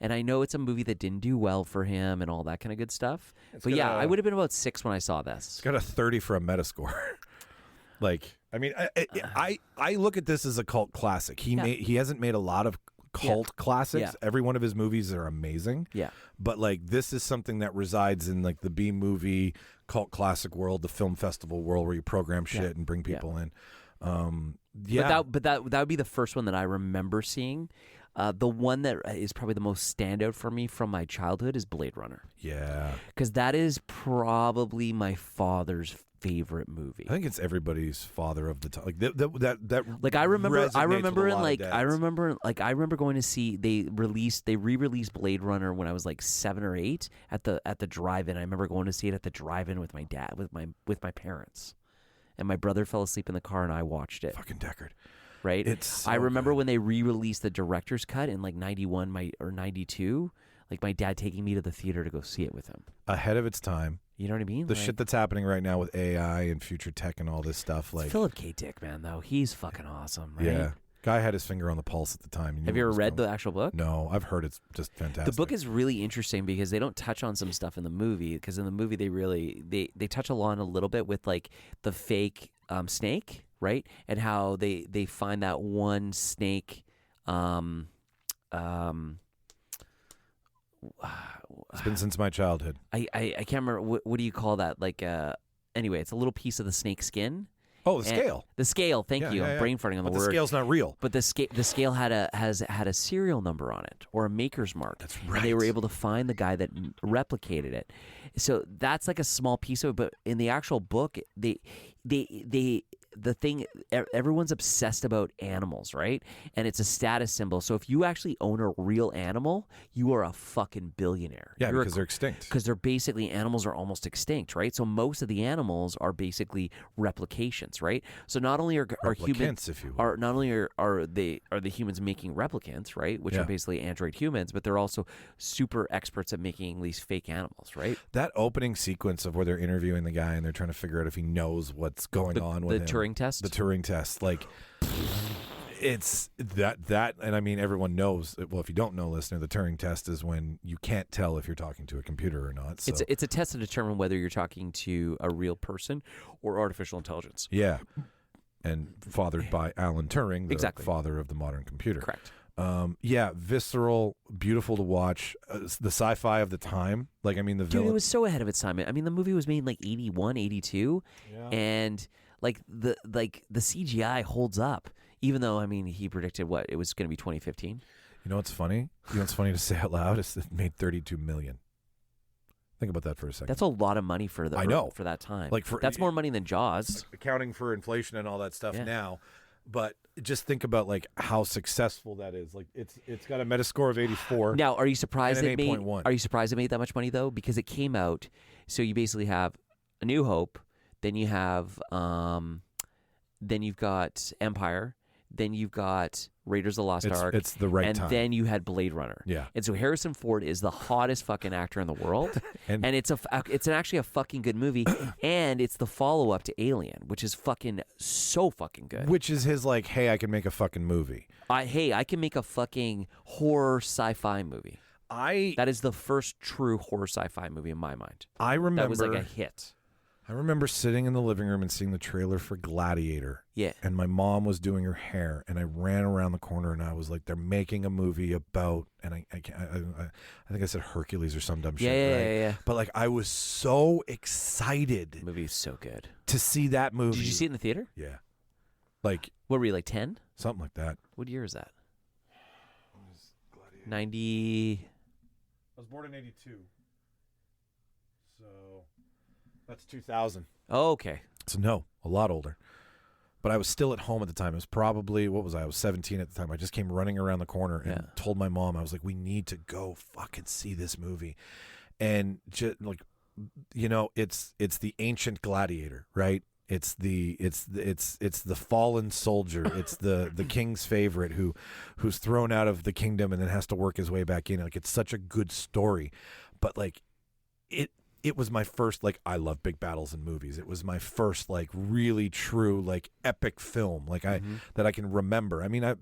and I know it's a movie that didn't do well for him and all that kind of good stuff. Yeah, I would have been about 6 when I saw this. It's got a 30 for a Metascore. Like, I mean, I look at this as a cult classic. He hasn't made a lot of cult classics. Yeah. Every one of his movies are amazing. Yeah. But like this is something that resides in like the B movie cult classic world, the film festival world where you program shit and bring people in. But that would be the first one that I remember seeing. The one that is probably the most standout for me from my childhood is Blade Runner. Yeah. Because that is probably my father's favorite movie. I think it's everybody's father of the time. Like that. Like I remember going to see they re-released Blade Runner when I was like 7 or 8 at the drive-in. I remember going to see it at the drive-in with my dad with my parents. And my brother fell asleep in the car, and I watched it. Fucking Deckard. Right? It's so I remember good. when they re-released the director's cut in like 91 or 92, like my dad taking me to the theater to go see it with him. Ahead of its time. You know what I mean? The shit that's happening right now with AI and future tech and all this stuff. Like Philip K. Dick, man, though. He's fucking awesome, right? Yeah. Guy had his finger on the pulse at the time. Have you ever read the actual book? No, I've heard it's just fantastic. The book is really interesting because they don't touch on some stuff in the movie. Because in the movie, they touch on a little bit with like the fake snake, right? And how they find that one snake. It's been since my childhood. I can't remember what do you call that? Like anyway, it's a little piece of the snake skin. Oh, the scale. The scale. Thank you. I'm brain farting on the word. The scale's not real. But the scale had a serial number on it or a maker's mark. That's right. And they were able to find the guy that replicated it. So that's like a small piece of it. But in the actual book, everyone's obsessed about animals, right? And it's a status symbol. So if you actually own a real animal, you are a fucking billionaire. Yeah, because they're extinct. Because they're basically, animals are almost extinct, right? So most of the animals are basically replications, right? So not only are humans, if you will. not only are the humans making replicants, right, which are basically android humans, but they're also super experts at making these fake animals, right? That opening sequence of where they're interviewing the guy and they're trying to figure out if he knows what's going on with him. The Turing test. The Turing test, like. It's that, and I mean, everyone knows. Well, if you don't know, listener, the Turing test is when you can't tell if you're talking to a computer or not. So. It's a test to determine whether you're talking to a real person or artificial intelligence. Yeah, and fathered by Alan Turing, the exactly. father of the modern computer. Correct. Yeah, visceral, beautiful to watch. The sci-fi of the time, like I mean, the Dude, villain. it was so ahead of its time. I mean, the movie was made in like 81, 82, and like the CGI holds up. Even though, I mean, he predicted what? It was going to be 2015. You know what's funny? You know what's funny to say out loud? Is it made $32 million. Think about that for a second. That's a lot of money for I know. for that time. Like that's more money than Jaws. Like accounting for inflation and all that stuff Yeah. now. But just think about like how successful that is. Like it's got a Metascore of 84. Now, are you surprised and it an made? 8.1. Are you surprised it made that much money though? Because it came out. So you basically have A New Hope, then you have, then you've got Empire. Then you've got Raiders of the Lost Ark. It's the right and time. And then you had Blade Runner. Yeah. And so Harrison Ford is the hottest fucking actor in the world. and it's actually a fucking good movie. And it's the follow-up to Alien, which is fucking so fucking good. Which is his like, hey, I can make a fucking movie. I can make a fucking horror sci-fi movie. That is the first true horror sci-fi movie in my mind. I remember. That was like a hit. I remember sitting in the living room and seeing the trailer for Gladiator. Yeah. And my mom was doing her hair, and I ran around the corner, and I was like, "They're making a movie about," and I think I said Hercules or some dumb shit. Yeah. But like, I was so excited. The movie is so good To see that movie. Did you see it in the theater? Yeah. Like. What were you, like 10? Something like that. What year is that? 90. I was born in 82. So. That's 2000. Oh, okay. So no, a lot older. But I was still at home at the time. It was probably, what was I? I was 17 at the time. I just came running around the corner and told my mom, I was like, we need to go fucking see this movie. And just like, you know, it's the ancient gladiator, right? It's the fallen soldier. It's the king's favorite who's thrown out of the kingdom and then has to work his way back in. Like, it's such a good story. But like it was my first, like, I love big battles in movies. It was my first, like, really true, like, epic film, like, that I can remember. I mean, I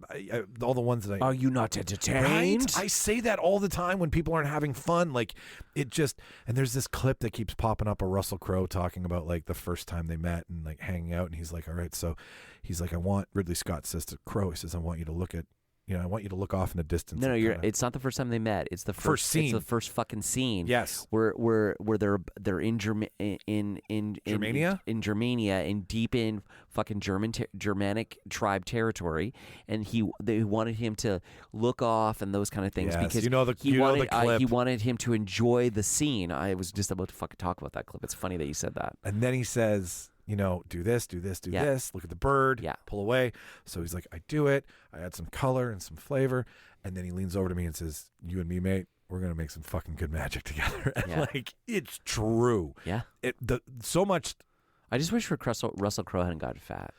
all the ones that I... Are you not entertained? Right? I say that all the time when people aren't having fun. Like, it just... And there's this clip that keeps popping up of Russell Crowe talking about, like, the first time they met and, like, hanging out. And he's like, all right, so... He's like, Ridley Scott says to Crowe, he says, I want you to look at... You know, I want you to look off in the distance. No, it's not the first time they met. It's the first scene. It's the first fucking scene. Yes, where they're in Germania, in Germania, and deep in fucking Germanic tribe territory, and they wanted him to look off and those kind of things because the clip. He wanted him to enjoy the scene. I was just about to fucking talk about that clip. It's funny that you said that. And then he says, you know, do this, this. Look at the bird. Pull away. So he's like, I do it. I add some color and some flavor. And then he leans over to me and says, you and me, mate, we're going to make some fucking good magic together. And like, it's true. Yeah. So much. I just wish Russell Crowe hadn't gotten fat.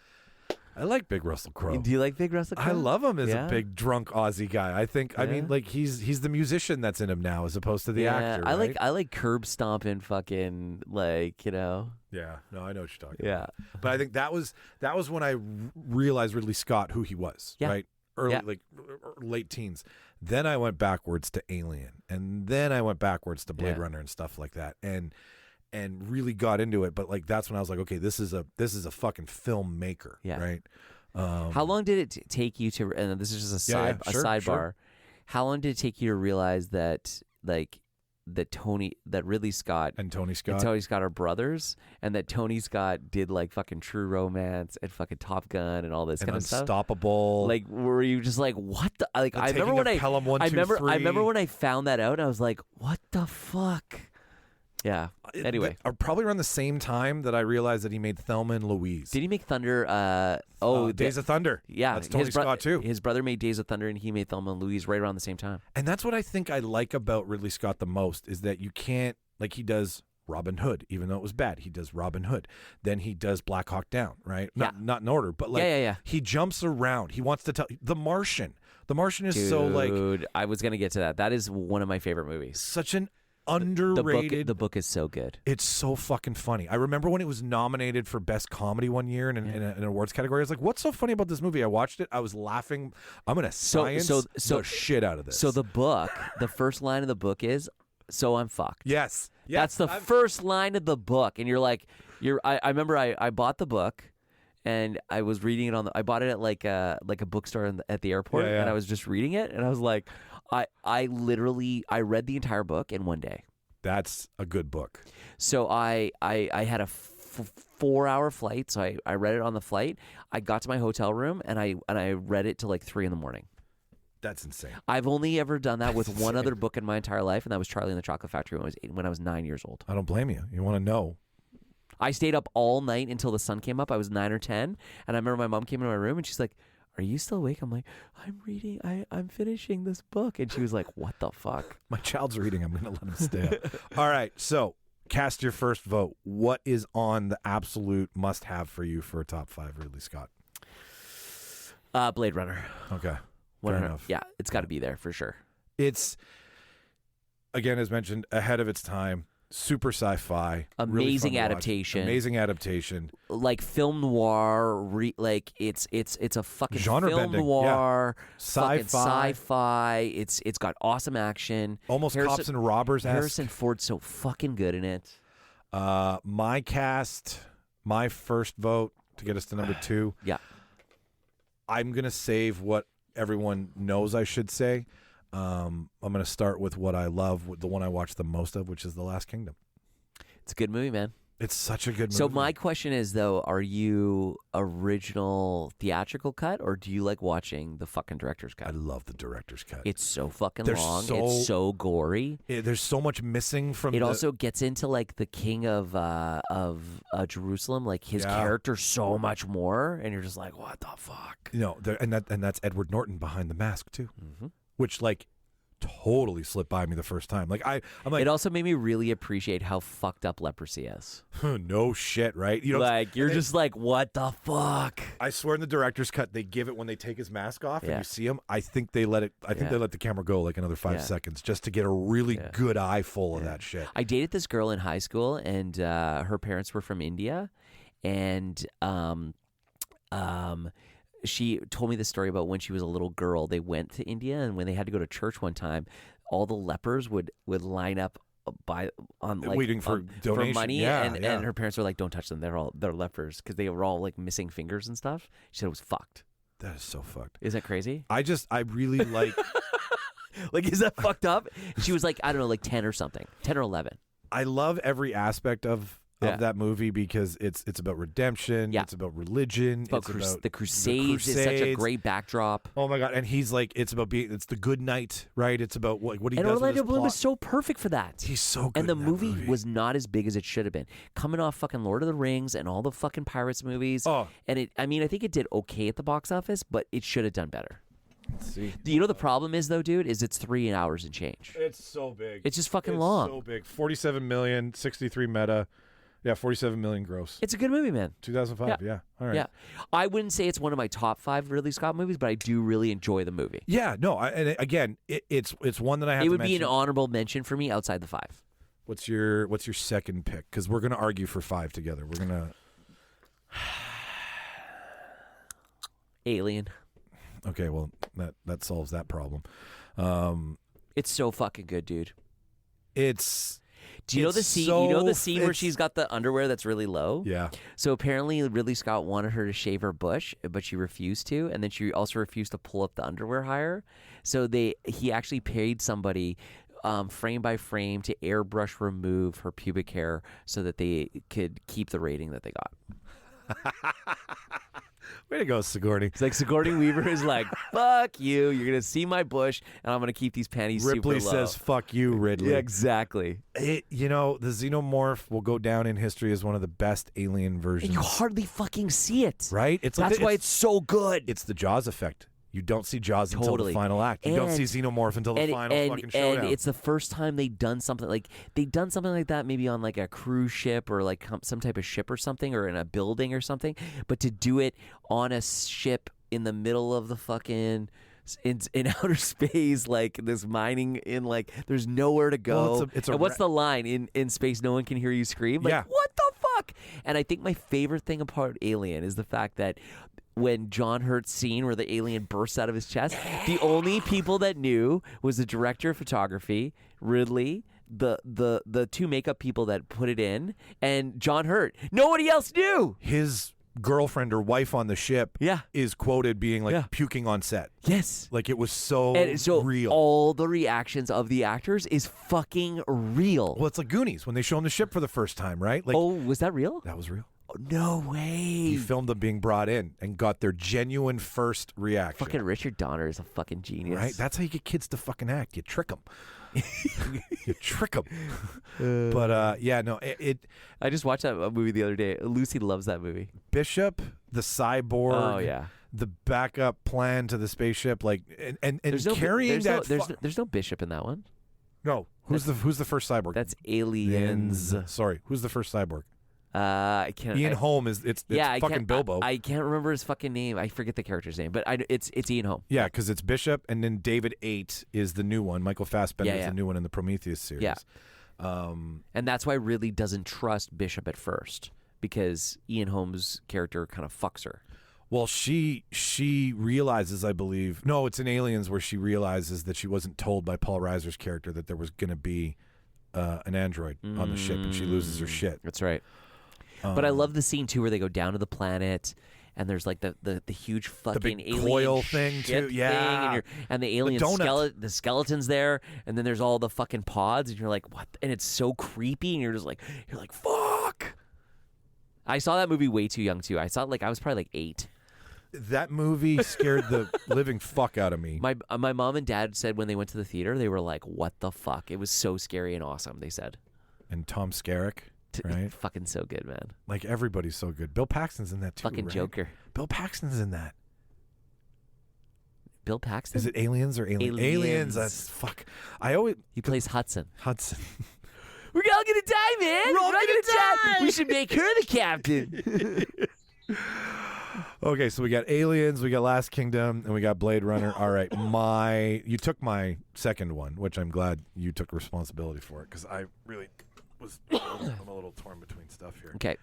I like Big Russell Crowe. Do you like Big Russell Crowe? I love him as a big drunk Aussie guy. I think. I mean, like he's the musician that's in him now, as opposed to the actor. Right? I like curb stomping, fucking like, you know. Yeah, no, I know what you're talking about. But I think that was when I realized Ridley Scott who he was. Yeah. Right, like late teens. Then I went backwards to Alien, and then I went backwards to Blade Runner and stuff like that, and really got into it. But like that's when I was like, okay, this is a fucking filmmaker, right? How long did it take you to? And this is just a sidebar. Sure. How long did it take you to realize that that Ridley Scott and Tony Scott are brothers, and that Tony Scott did like fucking True Romance and fucking Top Gun and all this kind of stuff? Unstoppable. Like, were you just like, what the? Like, I remember when I remember when I found that out, and I was like, what the fuck? Yeah. Anyway, probably around the same time that I realized that he made Thelma and Louise. Did he make Thunder? Days of Thunder. Yeah, that's Tony Scott too. His brother made Days of Thunder, and he made Thelma and Louise right around the same time. And that's what I think I like about Ridley Scott the most is that you can't, like, he does Robin Hood, even though it was bad. He does Robin Hood. Then he does Black Hawk Down, right? Not in order, but like he jumps around. He wants to tell The Martian. The Martian is so like. Dude, I was gonna get to that. That is one of my favorite movies. Such an underrated. The book is so good. It's so fucking funny. I remember when it was nominated for Best Comedy one year in an awards category. I was like, what's so funny about this movie? I watched it. I was laughing. I'm going to science the shit out of this. So the book, the first line of the book is, "So I'm fucked." Yes. That's the first line of the book. And you're like, I remember I bought the book. And I was reading it I bought it at like a bookstore at the airport, and I was just reading it, and I was like, I literally read the entire book in one day. That's a good book. So I had a 4-hour flight, so I read it on the flight. I got to my hotel room, and I read it till like 3 a.m. That's insane. I've only ever done that with one other book in my entire life, and that was Charlie and the Chocolate Factory when I was 9 years old. I don't blame you. You want to know. I stayed up all night until the sun came up. I was 9 or 10, and I remember my mom came into my room, and she's like, "Are you still awake?" I'm like, "I'm reading. I'm finishing this book." And she was like, "What the fuck?" My child's reading. I'm going to let him stay up. All right, so cast your first vote. What is on the absolute must-have for you for a top 5 Ridley Scott? Blade Runner. Okay, fair enough. Yeah, it's got to be there for sure. It's, again, as mentioned, ahead of its time. Super sci-fi, amazing really adaptation. Amazing adaptation, like film noir. Like it's a fucking genre film bending. noir, Sci-fi. sci-fi. It's got awesome action. Almost cops and robbers. Harrison Ford's so fucking good in it. My cast, my first vote to get us to number 2. Yeah, I'm gonna save what everyone knows I should say. I'm going to start with what I love, with the one I watch the most of, which is The Last Kingdom. it's a good movie, man. It's such a good movie. So my question is, though, are you original theatrical cut, or do you like watching the fucking director's cut? I love the director's cut. It's so fucking They're long. so- It's so gory. There's so much missing from It also gets into like the king of Jerusalem, like his character so much more, and you're just like, what the fuck? and that's Edward Norton behind the mask too, which like totally slipped by me the first time. Like I'm like, It also made me really appreciate how fucked up leprosy is. no shit, right? Like you're just like, what the fuck? I swear in the director's cut they give it when they take his mask off and Yeah. you see him. I think they let it. I think they let the camera go like another 5 seconds just to get a really good eye full of that shit. I dated this girl in high school, and her parents were from India, and she told me the story about when she was a little girl. They went to India, and when they had to go to church one time, all the lepers would line up waiting for donation. money, Yeah, and her parents were like, "Don't touch them. They're lepers," because they were all like missing fingers and stuff. She said it was fucked. That is so fucked. Is that crazy? I really like. Like, is that fucked up? She was like, I don't know, like 10 or something, 10 or 11. I love every aspect of that movie because it's about redemption. Yeah. It's about religion. It's about the Crusades. It's such a great backdrop. Oh my god! And he's like, it's the good night, right? It's about what he and does. Orlando with his Bloom plot. is so perfect for that. He's so good. And the in that movie was not as big as it should have been. Coming off fucking Lord of the Rings and all the fucking Pirates movies. Oh. And I think it did okay at the box office, but it should have done better. Let's see. You know the problem is, though, dude, is it's 3 hours and change. It's so big. It's just fucking long. So big. 47 million, 63 meta. Yeah, 47 million gross. It's a good movie, man. 2005. Yeah. All right. Yeah. I wouldn't say it's one of my top 5 Ridley Scott movies, but I do really enjoy the movie. Yeah. No. And again, it's one that I have. It would to be an mention. honorable mention for me outside the 5. What's your second pick? Because we're gonna argue for 5 together. We're gonna. Alien. Okay. Well, that solves that problem. It's so fucking good, dude. It's. Do you know the scene? You know the scene where she's got the underwear that's really low? Yeah. So apparently Ridley Scott wanted her to shave her bush, but she refused to, and then she also refused to pull up the underwear higher. So he actually paid somebody frame by frame to airbrush remove her pubic hair so that they could keep the rating that they got. Way to go, Sigourney. It's like Sigourney Weaver is like, fuck you, you're going to see my bush, and I'm going to keep these panties Ripley super low. says, fuck you, Ridley. Yeah, exactly. The xenomorph will go down in history as one of the best alien versions. And you hardly fucking see it. Right? That's why it's so good. It's the Jaws effect. You don't see Jaws until the final act. You don't see Xenomorph until the final fucking showdown. And it's the first time they've done something like that maybe on like a cruise ship or like some type of ship or something, or in a building or something. But to do it on a ship in the middle of the fucking in outer space, like this mining in like there's nowhere to go. Well, it's a and what's the line in space? No one can hear you scream. Like, Yeah. what the fuck? And I think my favorite thing about Alien is the fact that when John Hurt's scene where the alien bursts out of his chest, the only people that knew was the director of photography, Ridley, the two makeup people that put it in, and John Hurt. Nobody else knew. His girlfriend or wife on the ship Yeah. is quoted being like Yeah. puking on set. Yes. Like it was so, And so real. all the reactions of the actors is fucking real. Well, it's like Goonies when they show him the ship for the first time, right? Like Oh, was that real? that was real. Oh, no way. He filmed them being brought in and got their genuine first reaction. Fucking Richard Donner is a fucking genius. Right? That's how you get kids to fucking act. You trick them. You trick them. But yeah, no, I just watched that movie the other day. Lucy loves that movie. Bishop, the cyborg. Oh, yeah. The backup plan to the spaceship, like and There's no, carrying there's that. no, there's no Bishop in that one. No, who's the first cyborg? That's Aliens. Sorry, who's the first cyborg? I can't. Ian Holm is it's I fucking can't, Bilbo. I can't remember his fucking name. I forget the character's name, but it's Ian Holm. Yeah, because it's Bishop, and then David 8 is the new one. Michael Fassbender is Yeah. the new one in the Prometheus series. Yeah. And that's why Ridley doesn't trust Bishop at first, because Ian Holm's character kind of fucks her. Well, she realizes, I believe. No, it's in Aliens where she realizes that she wasn't told by Paul Reiser's character that there was going to be an android on the ship, and she loses her shit. That's right. But I love the scene too where they go down to the planet and there's like the huge fucking big alien coil thing ship too. Yeah, thing, and the alien donut. the skeleton's there, and then there's all the fucking pods, and you're like, what? And it's so creepy, and you're like, fuck. I saw that movie way too young too. I saw it I was probably like 8. That movie scared the living fuck out of me. My mom and dad said when they went to the theater, they were like, what the fuck? It was so scary and awesome, they said. And Tom Skerritt, right? Fucking so good, man. Like everybody's so good. Bill Paxton's in that too. Fucking right? Joker. Bill Paxton's in that. Bill Paxton? Is it Aliens or Aliens? Aliens. That's fuck. He plays Hudson. Hudson. We're all gonna die, man. We're all gonna die. We should make her the captain. Okay, so we got Aliens, we got Last Kingdom, and we got Blade Runner. All right, you took my second one, which I'm glad you took responsibility for it because I really was. I'm a little torn between stuff here. Okay.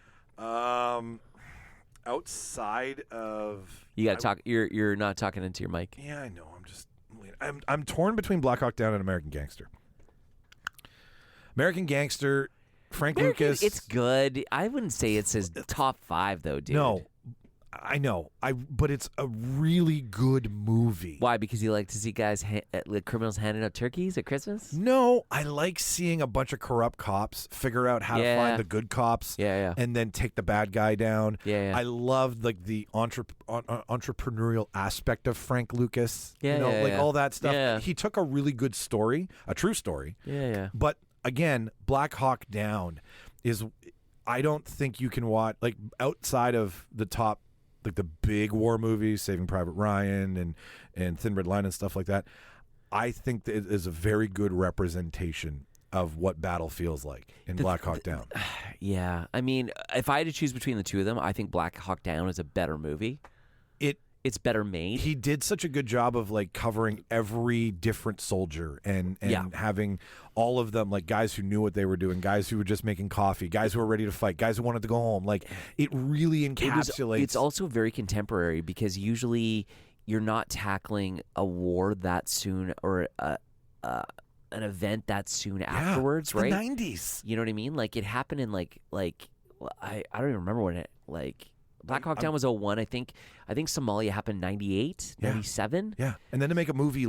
Outside of You gotta talk. You're not talking into your mic. Yeah, I know. I'm torn between Black Hawk Down and American Gangster. American Gangster, Frank Lucas. It's good. I wouldn't say it's his top 5 though, dude. No, I know. But it's a really good movie. Why? Because you like to see guys, criminals handing out turkeys at Christmas? No, I like seeing a bunch of corrupt cops figure out how to find the good cops, and then take the bad guy down. Yeah. I love the entrepreneurial aspect of Frank Lucas. All that stuff. Yeah. He took a really good story, a true story. Yeah. But again, Black Hawk Down is. I don't think you can watch outside of the top. Like the big war movies, Saving Private Ryan and Thin Red Line and stuff like that, I think that it is a very good representation of what battle feels like in Black Hawk Down. Yeah. I mean, if I had to choose between the two of them, I think Black Hawk Down is a better movie. It's better made. He did such a good job of covering every different soldier and having all of them, guys who knew what they were doing, guys who were just making coffee, guys who were ready to fight, guys who wanted to go home. It really encapsulates. It's also very contemporary because usually you're not tackling a war that soon or an event that soon afterwards, it's right? The 90s. You know what I mean? It happened in I don't even remember when it Black Hawk Down was 01. I think Somalia happened 98, 97. Yeah. And then to make a movie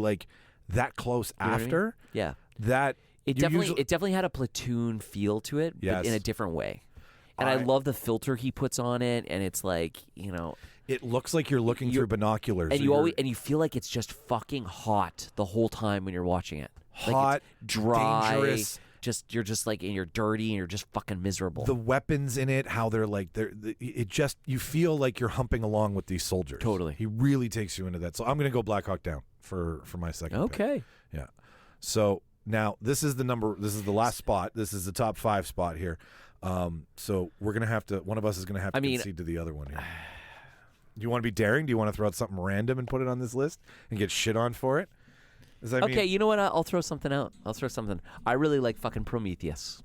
that close after, yeah, that it definitely had a Platoon feel to it, but in a different way. And I love the filter he puts on it, and it's it looks like you're looking through binoculars, and you feel like it's just fucking hot the whole time when you're watching it. Hot, it's dry, dangerous. You're just and you're dirty and you're just fucking miserable. The weapons in it, how they're you feel like you're humping along with these soldiers. Totally. He really takes you into that. So I'm going to go Black Hawk Down for my second pick. Okay. Yeah. So now this is the last spot. This is the top 5 spot here. So we're going to have to, one of us is going to have to concede to the other one here. Do you want to be daring? Do you want to throw out something random and put it on this list and get shit on for it? Okay, you know what? I'll throw something out. I really like fucking Prometheus.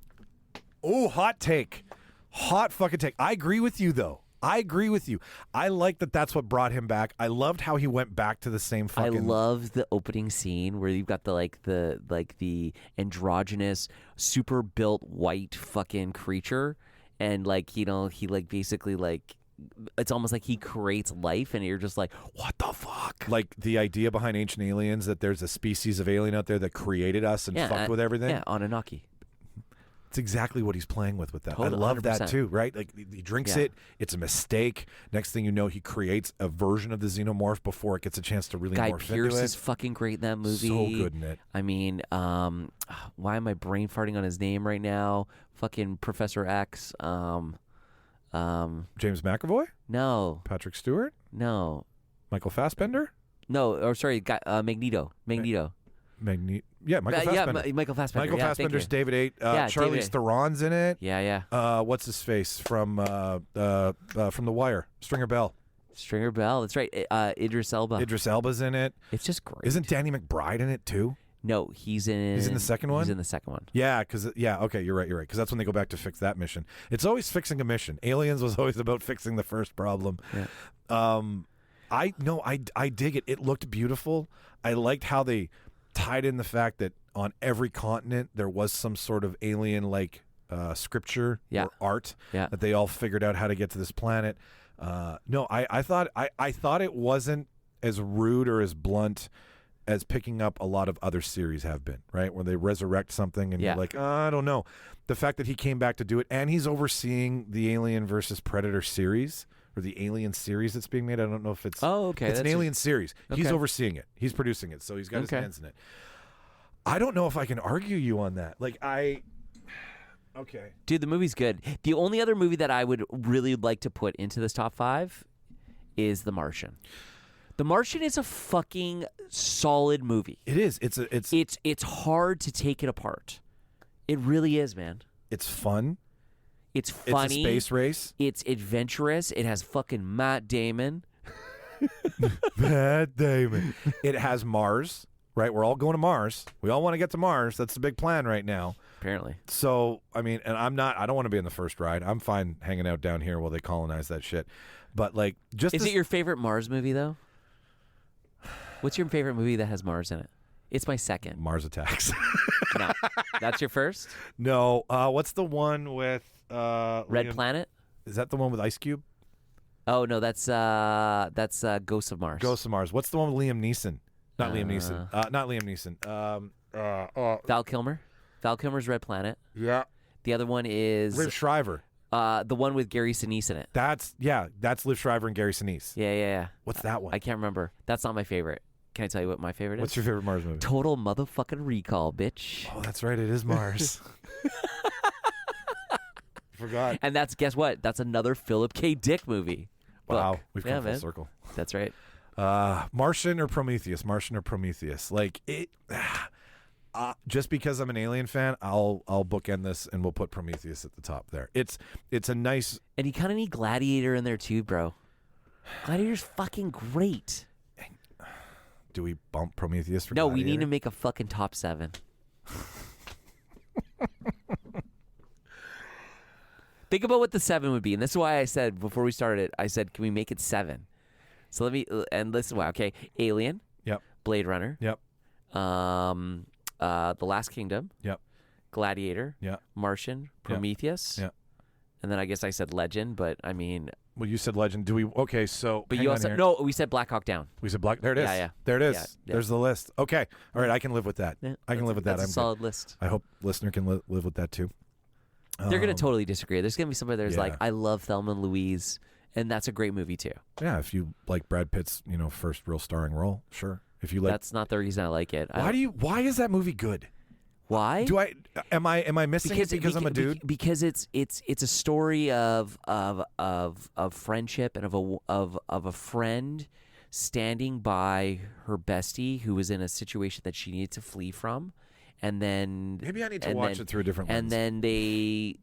Oh, hot take. Hot fucking take. I agree with you, though. I agree with you. I like that that's what brought him back. I loved how he went back to the same fucking... I love the opening scene where you've got the androgynous, super built white fucking creature, and he basically it's almost like he creates life, and you're just like, what the fuck? Like the idea behind Ancient Aliens that there's a species of alien out there that created us and fucked with everything. Yeah, Anunnaki. It's exactly what he's playing with that. Totally, I love 100%. that too, right? Like he drinks it, it's a mistake. Next thing you know, he creates a version of the xenomorph before it gets a chance to really Guy morph Pearce into it. is fucking great in that movie. So good in it. I mean, why am I brain farting on his name right now? Fucking Professor X. James McAvoy? No. Patrick Stewart? No. Michael Fassbender? No, or sorry, Magneto. Magneto. Michael Fassbender. Michael Fassbender. Michael Fassbender's David 8. Charlize David. Theron's in it. Yeah. What's his face from The Wire? Stringer Bell. Stringer Bell. That's right. Idris Elba. Idris Elba's in it. It's just great. Isn't Danny McBride in it too? No, he's in the second one? He's in the second one. Yeah, okay, you're right. Because that's when they go back to fix that mission. It's always fixing a mission. Aliens was always about fixing the first problem. Yeah. I dig it. It looked beautiful. I liked how they tied in the fact that on every continent there was some sort of alien-like scripture or art that they all figured out how to get to this planet. I thought it wasn't as rude or as blunt as picking up a lot of other series have been, right? Where they resurrect something and you're like, I don't know. The fact that he came back to do it, and he's overseeing the Alien versus Predator series, or the Alien series that's being made. I don't know if it's... Oh, okay. It's an Alien series. Okay. He's overseeing it. He's producing it, so he's got his hands in it. I don't know if I can argue you on that. Okay. Dude, the movie's good. The only other movie that I would really like to put into this top 5 is The Martian. The Martian is a fucking solid movie. It is. It's hard to take it apart. It really is, man. It's fun. It's funny. It's a space race. It's adventurous. It has fucking Matt Damon. Matt Damon. It has Mars, right? We're all going to Mars. We all want to get to Mars. That's the big plan right now. Apparently. So, I mean, and I don't want to be in the first ride. I'm fine hanging out down here while they colonize that shit. But Is it your favorite Mars movie though? What's your favorite movie that has Mars in it? It's my second. Mars Attacks. No. That's your first? No. What's the one with Red Planet? Is that the one with Ice Cube? Oh no, that's Ghosts of Mars. Ghosts of Mars. What's the one with Liam Neeson? Not Liam Neeson. Not Liam Neeson. Val Kilmer. Val Kilmer's Red Planet. Yeah. The other one is Liv Shriver. the one with Gary Sinise in it. That's Liv Shriver and Gary Sinise. Yeah. What's that one? I can't remember. That's not my favorite. Can I tell you what my favorite is? What's your favorite Mars movie? Total motherfucking Recall, bitch. Oh, that's right. It is Mars. Forgot. And guess what? That's another Philip K. Dick movie. Wow. Book. We've come full circle. That's right. Martian or Prometheus? Like it. Just because I'm an Alien fan, I'll bookend this and we'll put Prometheus at the top there. It's a nice. And you kind of need Gladiator in there too, bro. Gladiator's fucking great. Do we bump Prometheus for No, Gladiator? we need to make a fucking top 7. Think about what the 7 would be. And this is why I said, before we started, I said, can we make it 7? So let me, and listen why, okay? Alien. Yep. Blade Runner. Yep. The Last Kingdom. Yep. Gladiator. Yep. Martian. Prometheus. Yep. And then I guess I said Legend, but I mean... Well, you said Legend. Do we... Okay, so... But you also... No, we said Black Hawk Down. We said Black... There it is. Yeah. There it is. Yeah. There's the list. Okay. All right, I can live with that. Yeah, I can live with that. That's a solid list. I hope listener can live with that too. They're going to totally disagree. There's going to be somebody that's like, Yeah. I love Thelma and Louise, and that's a great movie too. Yeah, if you like Brad Pitt's, first real starring role, sure. If you like... That's not the reason I like it. Why is that movie good? Why? Am I missing it because I'm a dude? Because it's a story of friendship and of a friend standing by her bestie who was in a situation that she needed to flee from, and then Maybe I need to watch it through a different lens. And then they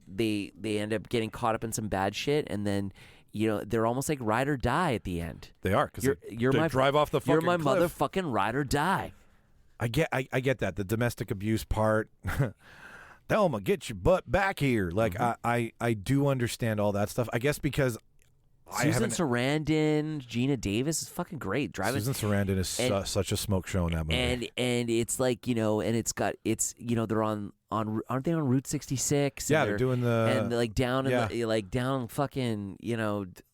end up getting caught up in some bad shit, and then they're almost like ride or die at the end. They are because You're they my drive off the fucking You're my cliff. motherfucking ride or die. I get that, the domestic abuse part. Thelma, get your butt back here. Like I do understand all that stuff. I guess because Susan Sarandon, Gina Davis is fucking great. Susan Sarandon is such a smoke show in that movie. And it's like, and they're on aren't they on Route 66? Yeah, they're doing and like down in the, down fucking,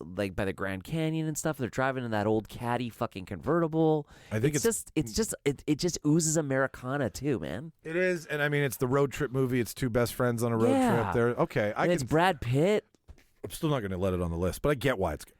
like by the Grand Canyon and stuff. They're driving in that old caddy fucking convertible. I think it just oozes Americana too, man. It is, and I mean it's the road trip movie. It's two best friends on a road trip. They're okay. It's Brad Pitt. I'm still not going to let it on the list, but I get why it's good.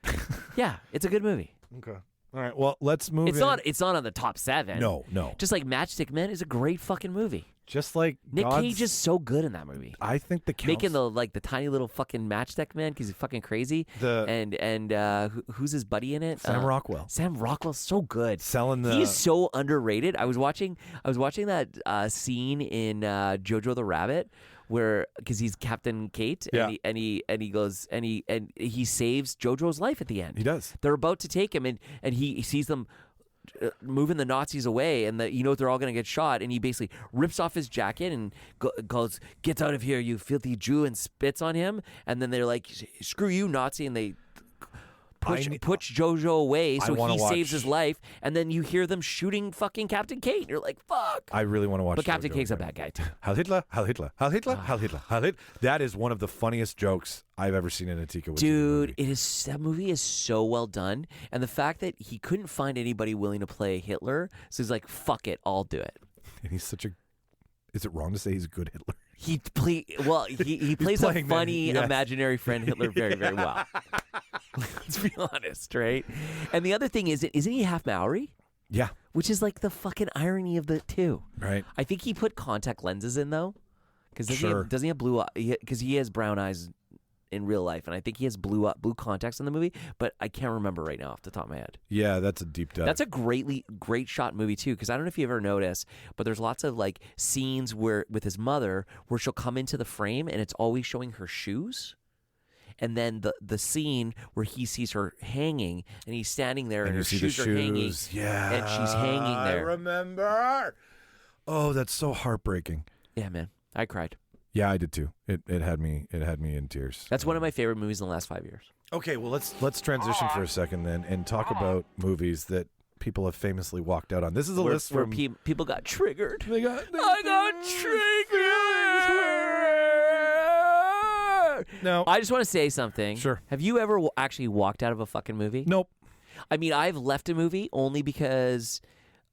Yeah, it's a good movie. Okay. All right. Well, let's move. It's not on the top 7. No. Just like Matchstick Men is a great fucking movie. Just like Nick Cage is so good in that movie. I think making the tiny little fucking Matchstick Man because he's fucking crazy. Who's his buddy in it? Sam Rockwell. Sam Rockwell's so good. He's so underrated. I was watching that scene in Jojo the Rabbit where because he's Captain Kate and he saves Jojo's life at the end. He does. They're about to take him and he sees them moving the Nazis away and they're all going to get shot, and he basically rips off his jacket and goes, "Get out of here, you filthy Jew," and spits on him, and then they're like, "Screw you, Nazi," and they push Jojo away, so he saves his life, and then you hear them shooting fucking Captain Kate, and you're like, fuck. I really want to watch. But Captain Kate's a bad guy too. Heil Hitler, Heil Hitler, Heil Hitler, Heil Hitler, Heil Hitler. That is one of the funniest jokes I've ever seen in a Tika Waititi Dude, movie. that movie is so well done, and the fact that he couldn't find anybody willing to play Hitler, so he's like, fuck it, I'll do it. And he's such a. Is it wrong to say he's a good Hitler? He plays a funny imaginary friend Hitler very, very well. Let's be honest, right? And the other thing isn't he half Maori? Yeah. Which is like the fucking irony of the two. Right. I think he put contact lenses in though, because doesn't he have blue? Because he has brown eyes in real life, and I think he has blue contacts in the movie, but I can't remember right now off the top of my head. Yeah, that's a deep dive. That's a great shot movie too, because I don't know if you ever noticed, but there's lots of like scenes where with his mother where she'll come into the frame and it's always showing her shoes. And then the scene where he sees her hanging and he's standing there and her shoes are hanging. Yeah. And she's hanging there. I remember. Oh, that's so heartbreaking. Yeah, man. I cried. Yeah, I did too. It had me in tears. That's one of my favorite movies in the last 5 years. Okay, well let's transition for a second then and talk about movies that people have famously walked out on. This is a list where from people got triggered. I got triggered. No. I just want to say something. Sure. Have you ever actually walked out of a fucking movie? Nope. I mean, I've left a movie only because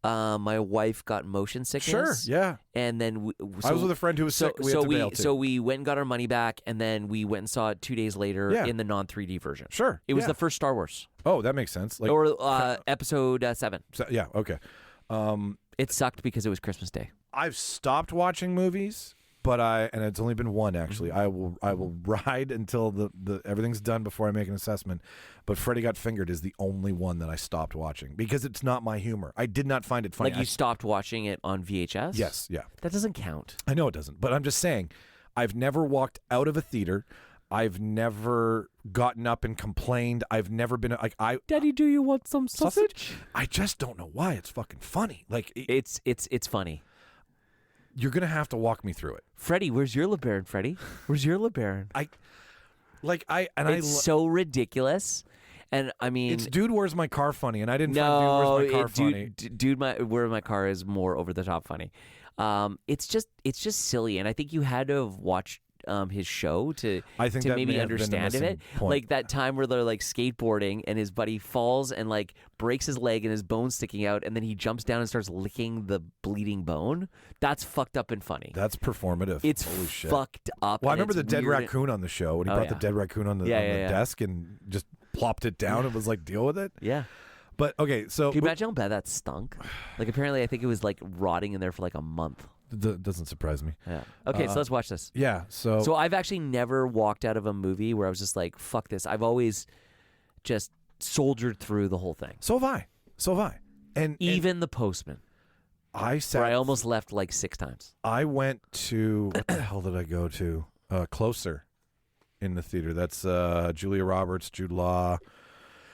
my wife got motion sickness. Sure, yeah. And then I was with a friend who was sick. We had to bail too. So we went and got our money back, and then we went and saw it 2 days later in the non-3D version. Sure. It was the first Star Wars. Oh, that makes sense. Or episode 7. So, yeah, okay. It sucked because it was Christmas Day. I've stopped watching movies, but and it's only been one actually. I will ride until the everything's done before I make an assessment. But Freddy Got Fingered is the only one that I stopped watching because it's not my humor. I did not find it funny. Like you stopped watching it on VHS? Yes, yeah. That doesn't count. I know it doesn't, but I'm just saying, I've never walked out of a theater. I've never gotten up and complained. I've never been like Daddy, do you want some sausage? I just don't know why it's fucking funny. Like it's funny. You're gonna have to walk me through it. Freddie, where's your LeBaron? Freddie, where's your LeBaron? It's so ridiculous. And I mean, it's Dude, Where's My Car funny, and I didn't find Dude, Where's My Car funny. Dude, Where My Car is more over the top funny. It's just silly, and I think you had to have watched his show to maybe understand it. Like that time where they're like skateboarding and his buddy falls and like breaks his leg and his bone's sticking out, and then he jumps down and starts licking the bleeding bone. That's fucked up and funny. That's performative. It's Holy shit. fucked up. Well, I remember the dead raccoon on the show when he brought the dead raccoon on the desk and just plopped it down and was like, deal with it. Yeah. But okay, so can you imagine how bad that stunk? Like apparently I think it was like rotting in there for like a month. Doesn't surprise me. Yeah. Okay, so let's watch this. Yeah. So I've actually never walked out of a movie where I was just like, fuck this. I've always just soldiered through the whole thing. So have I. And even The Postman. I almost left like 6 times. I went to what the hell did I go to? Closer. in the theater. That's Julia Roberts, Jude Law.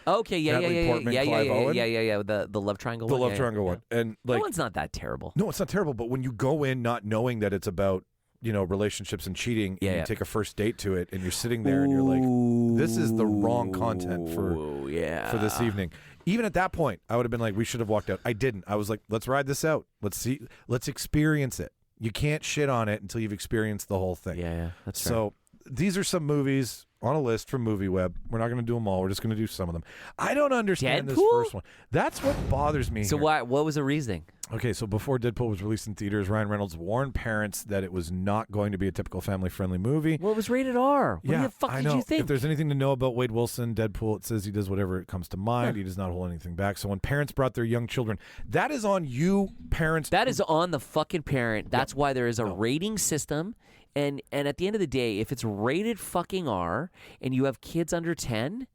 Okay, Natalie Portman, Clive Owen. yeah. The love triangle. The one. love triangle one, and like that one's not that terrible. No, it's not terrible. But when you go in not knowing that it's about relationships and cheating, and you take a first date to it, and you're sitting there and you're like, this is the wrong content for this evening. Even at that point, I would have been like, we should have walked out. I didn't. I was like, let's ride this out. Let's see. Let's experience it. You can't shit on it until you've experienced the whole thing. Yeah, that's fair. So these are some movies on a list from MovieWeb. We're not going to do them all. We're just going to do some of them. I don't understand this first one. That's what bothers me. So here. what was the reasoning? Okay, so before Deadpool was released in theaters, Ryan Reynolds warned parents that it was not going to be a typical family-friendly movie. Well, it was rated R. What the fuck I did know. you think? If there's anything to know about Wade Wilson, Deadpool, it says he does whatever it comes to mind. He does not hold anything back. So when parents brought their young children, that is on you, parents. That is on the fucking parent. That's why there is a rating system. And at the end of the day, if it's rated fucking R and you have kids under 10,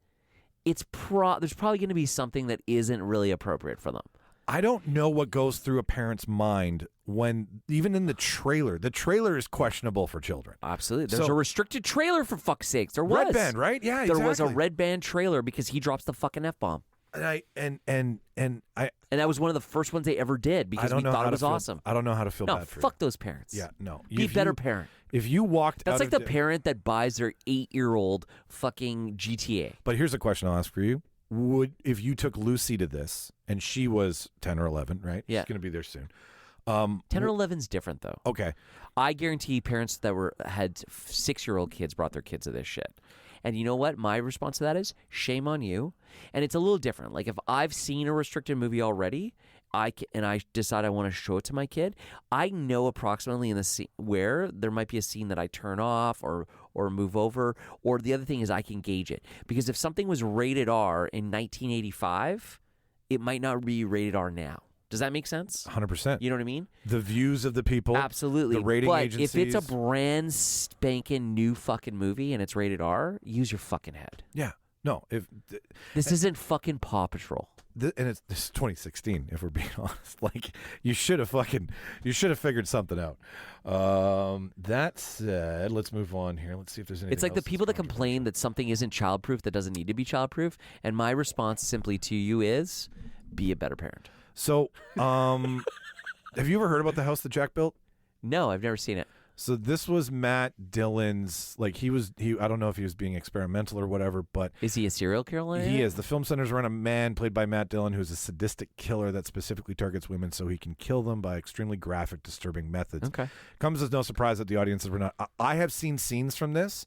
there's probably going to be something that isn't really appropriate for them. I don't know what goes through a parent's mind when, even in the trailer is questionable for children. Absolutely. There's a restricted trailer, for fuck's sakes. There was. Red Band, right? Yeah, exactly. There was a Red Band trailer because he drops the fucking F-bomb. And that was one of the first ones they ever did because we thought it was awesome. I don't know how to feel bad for you. Fuck those parents. Yeah, no. Be a better parent. If you walked That's out like the parent that buys their 8-year-old fucking GTA. But here's a question I'll ask for you. If you took Lucy to this and she was 10 or 11, right? Yeah. She's going to be there soon. 10 or 11's different, though. Okay. I guarantee parents that had 6-year-old kids brought their kids to this shit. And you know what? My response to that is shame on you. And it's a little different. Like if I've seen a restricted movie already, I decide I want to show it to my kid, I know approximately in the scene where there might be a scene that I turn off or move over. Or the other thing is I can gauge it. Because if something was rated R in 1985, it might not be rated R now. Does that make sense? 100%. You know what I mean? The views of the people. Absolutely. The rating agencies. If it's a brand spanking new fucking movie and it's rated R, use your fucking head. Yeah. No. This isn't fucking Paw Patrol. And this is 2016, if we're being honest. Like, you should have figured something out. That said, let's move on here. Let's see if there's anything It's like the else people that complain that something isn't childproof that doesn't need to be childproof. And my response simply to you is, be a better parent. So, have you ever heard about the house that Jack built? No, I've never seen it. So this was Matt Dillon's, like he I don't know if he was being experimental or whatever, but is he a serial killer? He is. The film centers around a man played by Matt Dillon who's a sadistic killer that specifically targets women so he can kill them by extremely graphic, disturbing methods. Okay. Comes as no surprise that the audiences were not. I have seen scenes from this.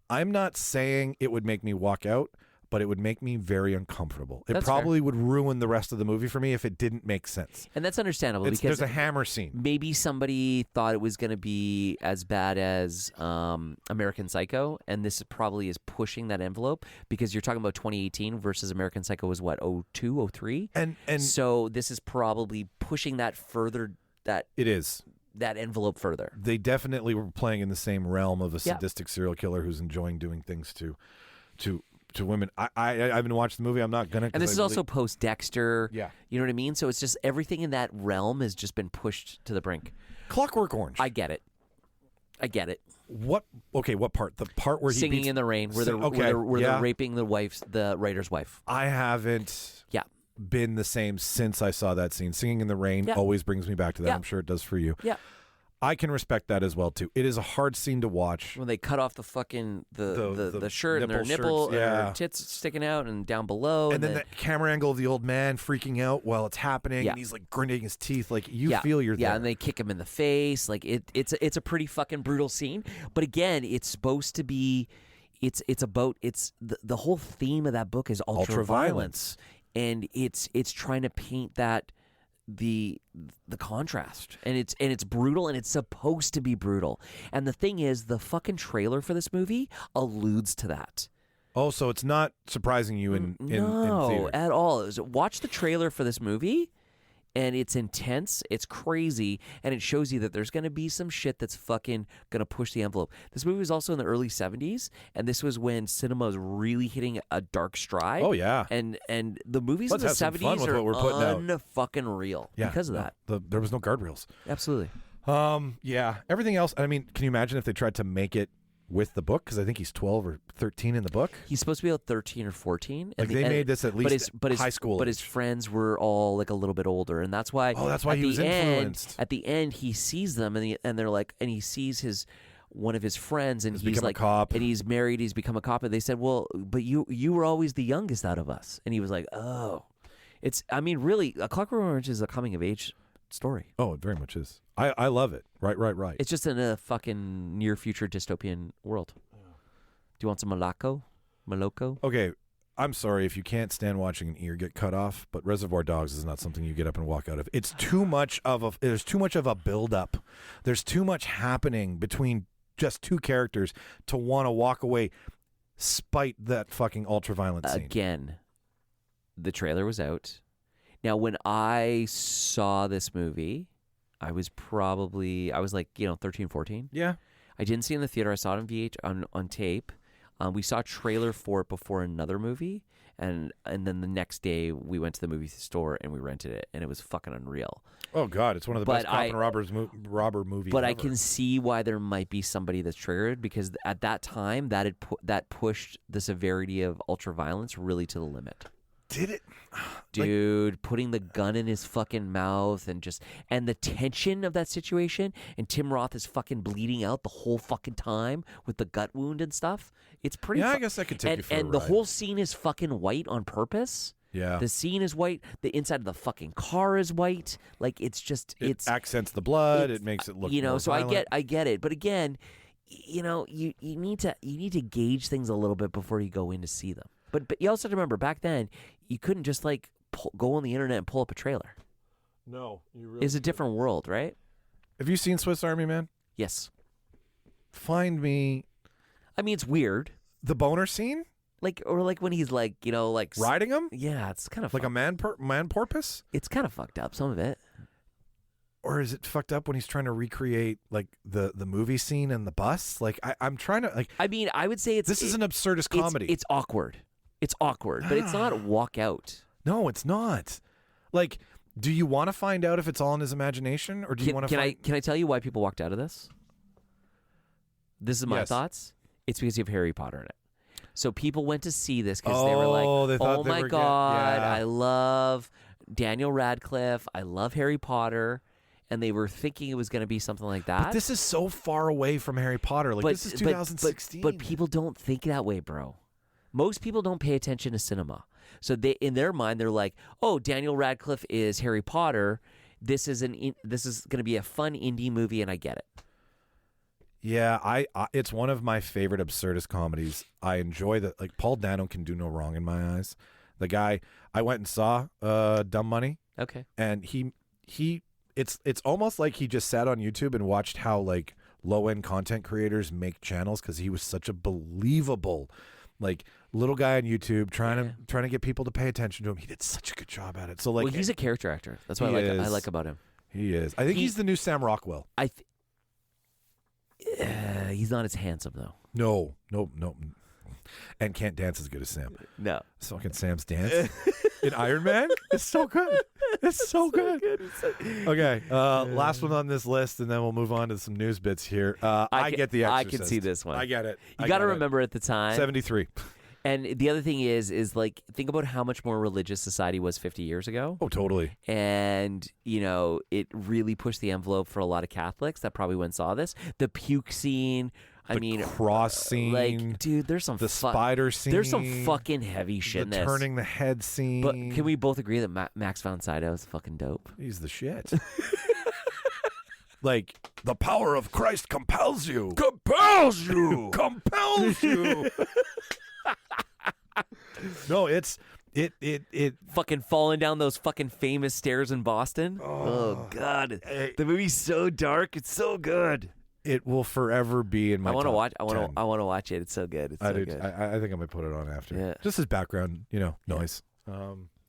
I'm not saying it would make me walk out, but it would make me very uncomfortable. It probably would ruin the rest of the movie for me if it didn't make sense. And that's understandable because there's a hammer scene. Maybe somebody thought it was going to be as bad as American Psycho, and this probably is pushing that envelope because you're talking about 2018 versus American Psycho was what, 02, 03? And so this is probably pushing that further. It is. That envelope further. They definitely were playing in the same realm of a sadistic serial killer who's enjoying doing things to women. I haven't watched the movie. I'm not gonna. And this is also post Dexter. Yeah, you know what I mean. So it's just everything in that realm has just been pushed to the brink. Clockwork Orange. I get it. What? Okay, what part? The part where he singing beats, in the rain, where they're raping the writer's wife. I haven't. Yeah. Been the same since I saw that scene. Singing in the rain always brings me back to that. I'm sure it does for you. Yeah. I can respect that as well too. It is a hard scene to watch when they cut off the fucking the shirt and their nipple, their tits sticking out and down below, and then the camera angle of the old man freaking out while it's happening, and he's like grinding his teeth, like you feel you're there. Yeah, and they kick him in the face, like it's a pretty fucking brutal scene. But again, it's supposed to be, it's about the whole theme of that book is ultra violence, and it's trying to paint that. The contrast, and it's brutal, and it's supposed to be brutal. And the thing is, the fucking trailer for this movie alludes to that. Oh, so it's not surprising you in theater at all. Watch the trailer for this movie, and it's intense, it's crazy, and it shows you that there's going to be some shit that's fucking going to push the envelope. This movie was also in the early 70s, and this was when cinema was really hitting a dark stride. Oh, yeah. And the movies in the 70s are unfucking real because of that. There was no guardrails. Absolutely. Yeah. Everything else, I mean, can you imagine if they tried to make it with the book? Because I think he's 12 or 13 in the book. He's supposed to be about 13 or 14. Like they made this at least high school. But his friends were all like a little bit older, and that's why. Oh, that's why he was influenced. At the end, he sees them, and they're like, and he sees one of his friends, and he's like a cop, and he's married. He's become a cop, and they said, "Well, but you were always the youngest out of us," and he was like, "Oh." I mean, really, A Clockwork Orange is a coming-of-age story. Oh, it very much is. I love it. Right. It's just in a fucking near-future dystopian world. Do you want some Maloko? Okay, I'm sorry if you can't stand watching an ear get cut off, but Reservoir Dogs is not something you get up and walk out of. It's too much of a. There's too much of a build-up. There's too much happening between just two characters to want to walk away, spite that fucking ultra-violent scene. Again. The trailer was out. Now, when I saw this movie, I was like, 13, 14. Yeah. I didn't see it in the theater. I saw it on tape. We saw a trailer for it before another movie, and then the next day we went to the movie store and we rented it, and it was fucking unreal. Oh God, it's one of the best cop and robber movies. But ever. I can see why there might be somebody that's triggered, because at that time that pushed the severity of ultraviolence really to the limit. Did it? Dude, putting the gun in his fucking mouth and the tension of that situation, and Tim Roth is fucking bleeding out the whole fucking time with the gut wound and stuff. It's pretty. Yeah, I guess I could take you for a And the ride. whole scene is fucking white on purpose. Yeah. The scene is white. The inside of the fucking car is white. Like it's it accents the blood. It makes it look more so violent. I get it. But again, you need to gauge things a little bit before you go in to see them. But you also have to remember, back then, you couldn't just go on the internet and pull up a trailer. No, you really. It's a different world, right? Have you seen Swiss Army Man? Yes. Find me. I mean, it's weird. The boner scene? Like when he's riding him? Yeah, it's kind of like a man porpoise? It's kind of fucked up, some of it. Or is it fucked up when he's trying to recreate like the movie scene in the bus? Like I'm trying to like. I mean, I would say this is an absurdist comedy. It's awkward. It's awkward, but it's not walk out. No, it's not. Like, do you want to find out if it's all in his imagination, or do you want to? Can I tell you why people walked out of this? This is my thoughts. It's because you have Harry Potter in it. So people went to see this because they were like, "Oh my God, I love Daniel Radcliffe. I love Harry Potter." And they were thinking it was going to be something like that. But this is so far away from Harry Potter. Like, this is 2016. But people don't think that way, bro. Most people don't pay attention to cinema. So in their mind, they're like, "Oh, Daniel Radcliffe is Harry Potter. This is going to be a fun indie movie," and I get it. Yeah, I it's one of my favorite absurdist comedies. I enjoy that. Like, Paul Dano can do no wrong in my eyes. The guy, I went and saw Dumb Money. Okay. And it's almost like he just sat on YouTube and watched how like low-end content creators make channels, because he was such a believable like little guy on YouTube trying to get people to pay attention to him. He did such a good job at it. So like, well, he's a character actor. That's what I like about him. He is. I think he's the new Sam Rockwell. He's not as handsome though. No. And can't dance as good as Sam. No. So fucking Sam's dance in Iron Man. It's so good. It's so good. Okay, last one on this list, and then we'll move on to some news bits here. I get The Exorcist. I can see this one. I get it. You got to remember at the time. 73. And the other thing is like, think about how much more religious society was 50 years ago. Oh, totally. And, it really pushed the envelope for a lot of Catholics that probably went and saw this. The puke scene. The cross scene. Like, dude, there's some... The spider scene. There's some fucking heavy shit in this. The turning the head scene. But can we both agree that Max von Sydow is fucking dope? He's the shit. Like, the power of Christ compels you. Compels you. Compels you. No, it fucking falling down those fucking famous stairs in Boston. Oh God, the movie's so dark. It's so good. It will forever be in my. I want to watch. I want to watch it. It's so good. It's so good. I think I might put it on after. Yeah. Just as background, noise.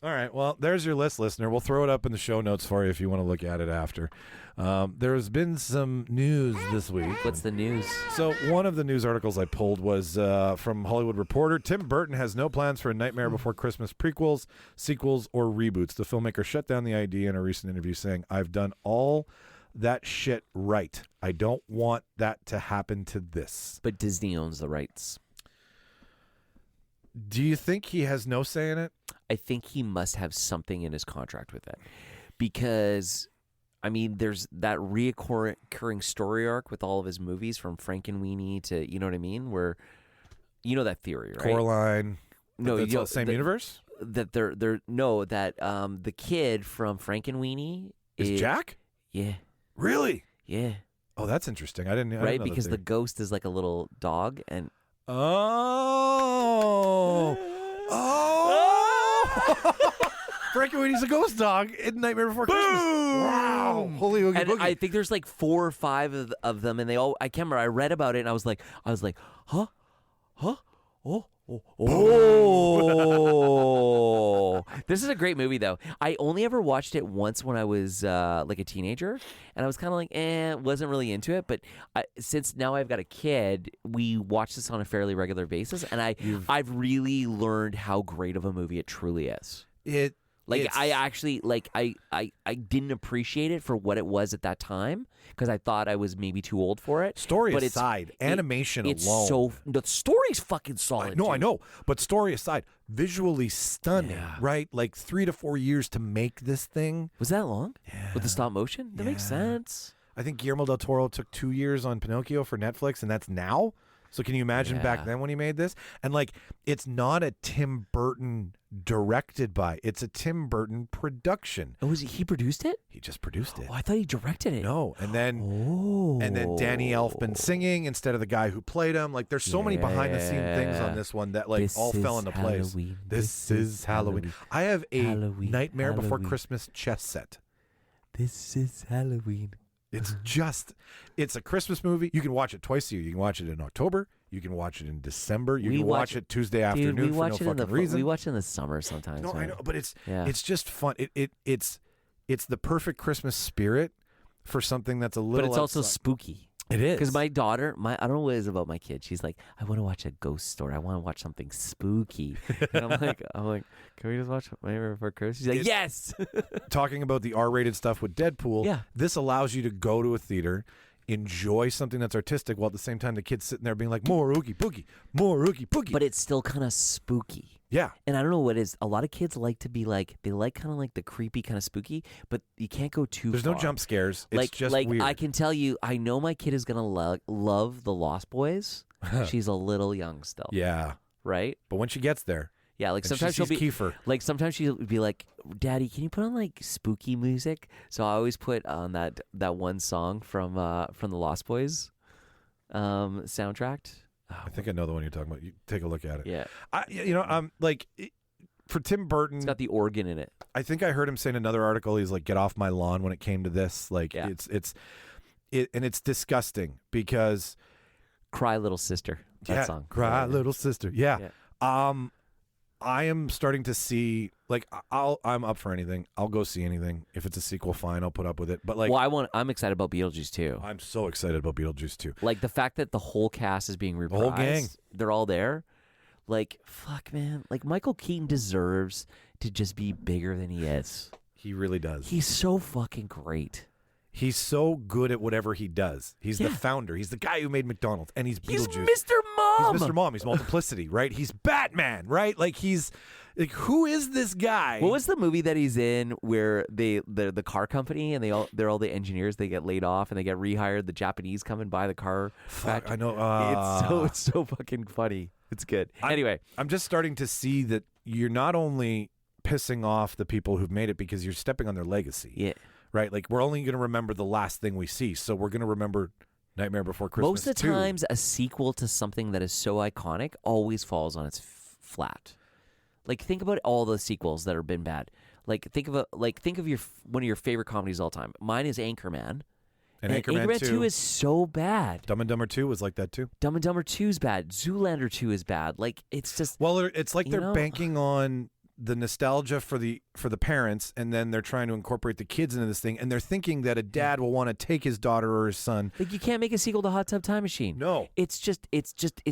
All right. Well, there's your list, listener. We'll throw it up in the show notes for you if you want to look at it after. There's been some news this week. What's the news? So one of the news articles I pulled was from Hollywood Reporter. Tim Burton has no plans for a Nightmare Before Christmas prequels, sequels, or reboots. The filmmaker shut down the idea in a recent interview, saying, "I've done all that shit right. I don't want that to happen to this. But Disney owns the rights. Do you think he has no say in it? I think he must have something in his contract with it. Because, I mean, there's that reoccurring story arc with all of his movies from Frankenweenie to, you know what I mean? Where, you know that theory, right? Coraline. No, that's all the same universe? That the kid from Frankenweenie is Jack? Yeah. Really? Yeah. Oh, that's interesting. I didn't know because the ghost is like a little dog and Oh. Frankenweenie's a ghost dog in Nightmare Before Christmas. Wow. Holy Oogie and Boogie. I think there's like 4 or 5 of them, and they all. I can't remember. I read about it, and I was like, huh, oh. This is a great movie, though. I only ever watched it once when I was like a teenager, and I was kind of like, wasn't really into it. But since now I've got a kid, we watch this on a fairly regular basis, and I've really learned how great of a movie it truly is. I actually I didn't appreciate it for what it was at that time because I thought I was maybe too old for it. Story aside, animation alone. The story's fucking solid. I know. But story aside, visually stunning, right? Like 3 to 4 years to make this thing. Was that long? Yeah. With the stop motion? That makes sense. I think Guillermo del Toro took 2 years on Pinocchio for Netflix, and that's now. So can you imagine back then when he made this? And like, it's not a Tim Burton directed by. It's a Tim Burton production. Oh, he produced it? He just produced it. Oh, I thought he directed it. No, and then Danny Elfman singing instead of the guy who played him. Like, there's so many behind the scene things on this one that like This all fell is into place. Halloween. This is Halloween. I have a Halloween. Nightmare Before Halloween. Christmas chess set. This is Halloween. It's a Christmas movie. You can watch it twice a year. You can watch it in October. You can watch it in December. You can watch it Tuesday afternoon for no fucking reason. We watch it in the summer sometimes. No, right? I know, but it's just fun. It's the perfect Christmas spirit for something that's a little. But it's also spooky. It is because my daughter, I don't know what it is about my kid. She's like, I want to watch a ghost story. I want to watch something spooky. And I'm like, can we just watch Nightmare Before Christmas? She's like, yes. Talking about the R-rated stuff with Deadpool, this allows you to go to a theater, enjoy something that's artistic, while at the same time the kid's sitting there being like, more Oogie Boogie, more Oogie Boogie. But it's still kind of spooky. Yeah. And I don't know what it is. A lot of kids like to be like, they like kind of like the creepy kind of spooky, but you can't go too There's far. no jump scares. It's just weird. I can tell you, I know my kid is going to love The Lost Boys. She's a little young still. Yeah. Right? But when she gets there. Yeah, like and sometimes she'll be Kiefer. Like sometimes she'll be like, "Daddy, can you put on like spooky music?" So I always put on that one song from the Lost Boys soundtrack. I think I know the one you're talking about. You take a look at it. Yeah. For Tim Burton, it's got the organ in it. I think I heard him say in another article, he's like, "Get off my lawn." When it came to this, like, it's disgusting because "Cry Little Sister." That song. "Cry Little Sister." Yeah. I am starting to see, like, I'm up for anything. I'll go see anything. If it's a sequel, fine, I'll put up with it. But like, I'm excited about Beetlejuice too. I'm so excited about Beetlejuice too. Like the fact that the whole cast is being reprised. The whole gang. They're all there. Like, fuck, man. Like, Michael Keaton deserves to just be bigger than he is. He really does. He's so fucking great. He's so good at whatever he does. He's the founder. He's the guy who made McDonald's, and he's Beetlejuice. He's Mr. Mom. He's Mr. Mom. He's Multiplicity, right? He's Batman, right? Like, he's like, who is this guy? What was the movie that he's in where the car company and they're all the engineers, they get laid off and they get rehired? The Japanese come and buy the car. Fuck, I know. It's so fucking funny. It's good. Anyway, I'm just starting to see that you're not only pissing off the people who've made it because you're stepping on their legacy. Yeah. Right? Like, we're only going to remember the last thing we see. So we're going to remember Nightmare Before Christmas. Most of the times, a sequel to something that is so iconic always falls on its flat. Like, think about all the sequels that have been bad. Like, think of one of your favorite comedies of all time. Mine is Anchorman. And Anchorman 2 is so bad. Dumb and Dumber 2 was like that too. Dumb and Dumber 2 is bad. Zoolander 2 is bad. Like, it's just... Well, it's like they're banking on the nostalgia for the parents, and then they're trying to incorporate the kids into this thing, and they're thinking that a dad will want to take his daughter or his son. Like, you can't make a sequel to Hot Tub Time Machine. No. It's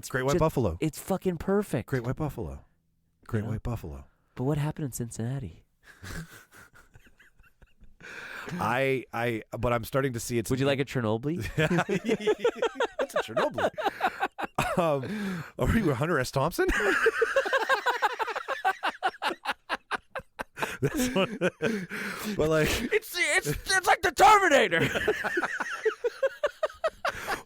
Great White Buffalo. It's fucking perfect. Great White Buffalo. Great White Buffalo. But what happened in Cincinnati? But I'm starting to see it's. Would you like a Chernobyl? That's a Chernobyl. Are you Hunter S. Thompson? That's what, but like it's like the Terminator.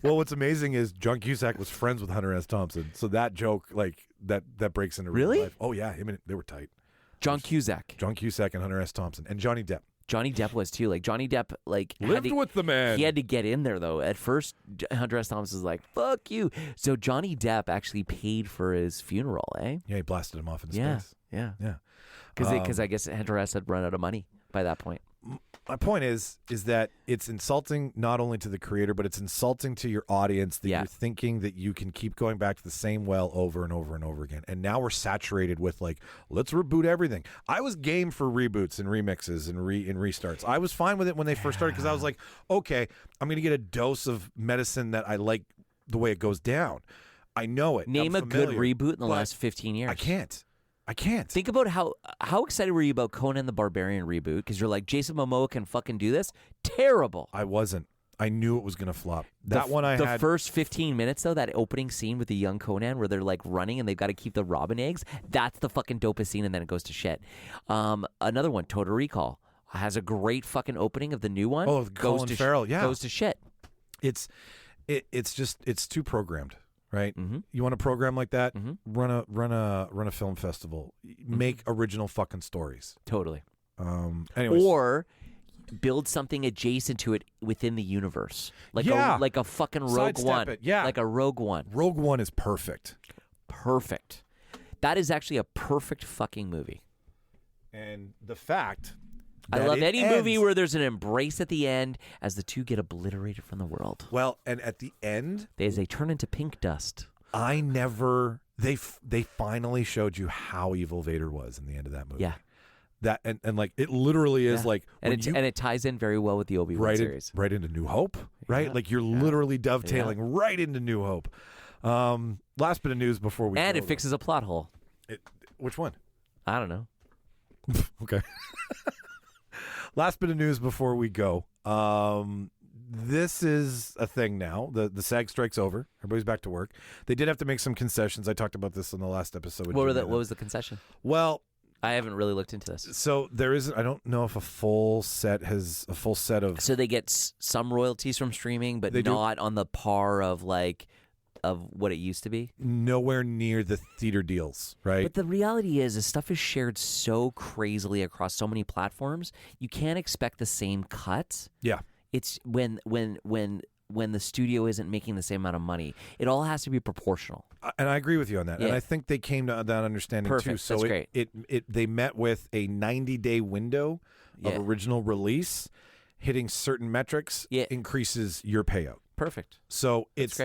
Well, what's amazing is John Cusack was friends with Hunter S. Thompson, so that joke like that breaks into real Really? life. Oh yeah, him and they were tight. John Cusack and Hunter S. Thompson and Johnny Depp. Johnny Depp was too. Like Johnny Depp, like Lived with the man. He had to get in there though. At first, Hunter S. Thompson was like, "Fuck you." So Johnny Depp actually paid for his funeral, eh? Yeah, he blasted him off into Yeah, space. yeah. Yeah. Because I guess Hunter S. had run out of money by that point. My point is that it's insulting not only to the creator, but it's insulting to your audience that you're thinking that you can keep going back to the same well over and over and over again. And now we're saturated with like, let's reboot everything. I was game for reboots and remixes and restarts. I was fine with it when they first started because I was like, okay, I'm going to get a dose of medicine that I like the way it goes down. I know it. Name I'm a good familiar, reboot in the last 15 years. I can't. Think about how excited were you about Conan the Barbarian reboot? Because you're like, Jason Momoa can fucking do this? Terrible. I wasn't. I knew it was going to flop. The first 15 minutes, though, that opening scene with the young Conan where they're like running and they've got to keep the robin eggs, that's the fucking dopest scene, and then it goes to shit. Another one, Total Recall, has a great fucking opening of the new one. Oh, Colin Farrell, yeah. Goes to shit. It's too programmed. Right, Mm-hmm. You want a program like that? Mm-hmm. Run a film festival. Make original fucking stories. Totally. Anyways. Or build something adjacent to it within the universe, like a fucking Rogue One. Like a Rogue One. Rogue One is perfect. Perfect. That is actually a perfect fucking movie. And the fact. I love any movie where there's an embrace at the end as the two get obliterated from the world. Well, and at the end, they turn into pink dust. They finally showed you how evil Vader was in the end of that movie. Yeah. That and like it literally is like and it ties in very well with the Obi-Wan series. Right into New Hope, right? Yeah. Like you're literally dovetailing right into New Hope. Last bit of news before we And it fixes a plot hole. Which one? I don't know. Okay. Last bit of news before we go. This is a thing now. The SAG strike's over. Everybody's back to work. They did have to make some concessions. I talked about this in the last episode. What was the concession? Well, I haven't really looked into this. So there isn't. I don't know if a full set of. So they get some royalties from streaming, but not on the par of what it used to be. Nowhere near the theater deals, right? But the reality is stuff is shared so crazily across so many platforms. You can't expect the same cut. Yeah. It's when the studio isn't making the same amount of money. It all has to be proportional. And I agree with you on that. Yeah. And I think they came to that understanding too. So that's great. They met with a 90-day window of original release. Hitting certain metrics increases your payout. Perfect. So it's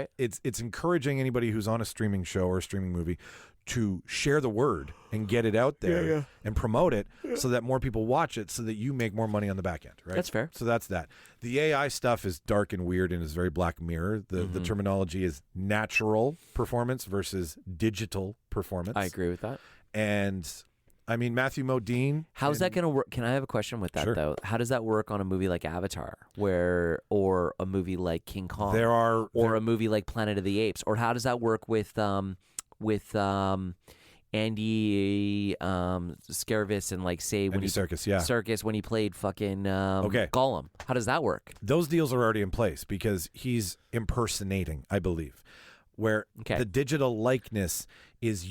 encouraging anybody who's on a streaming show or a streaming movie to share the word and get it out there and promote it so that more people watch it so that you make more money on the back end, right? That's fair. So that's that. The AI stuff is dark and weird and is very Black Mirror. The terminology is natural performance versus digital performance. I agree with that. And I mean, Matthew Modine. How's that going to work? Can I have a question with that, though? How does that work on a movie like Avatar or a movie like King Kong? Or a movie like Planet of the Apes? Or how does that work with Andy Serkis and Serkis when he played fucking Gollum? How does that work? Those deals are already in place because he's impersonating, I believe, where the digital likeness is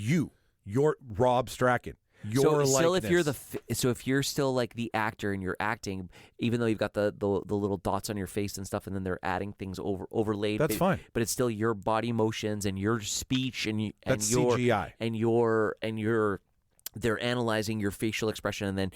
you're Rob Strachan. If you're still like the actor and you're acting, even though you've got the little dots on your face and stuff, and then they're adding things overlaid. That's fine. But it's still your body motions and your speech and that's your CGI and they're analyzing your facial expression and then.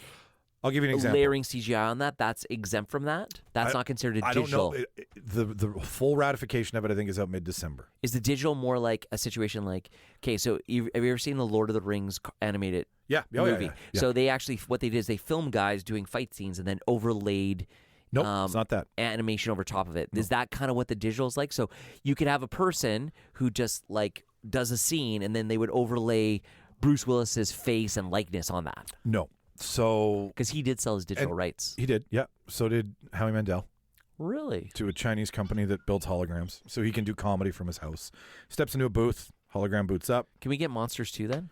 I'll give you an example. Layering CGI on that, that's exempt from that? That's not considered a digital. I don't know. The full ratification of it, I think, is out mid-December. Is the digital more like a situation like, okay, so have you ever seen the Lord of the Rings animated movie? Yeah. So they actually, what they did is they filmed guys doing fight scenes and then overlaid it's not that. Animation over top of it. Is that kind of what the digital is like? So you could have a person who just like does a scene and then they would overlay Bruce Willis's face and likeness on that. No. So Because he did sell his digital rights. he did, yeah. So did Howie Mandel Really? to a Chinese company that builds holograms, so he can do comedy from his house. Steps into a booth, hologram boots up. Can we get Monsters 2 then?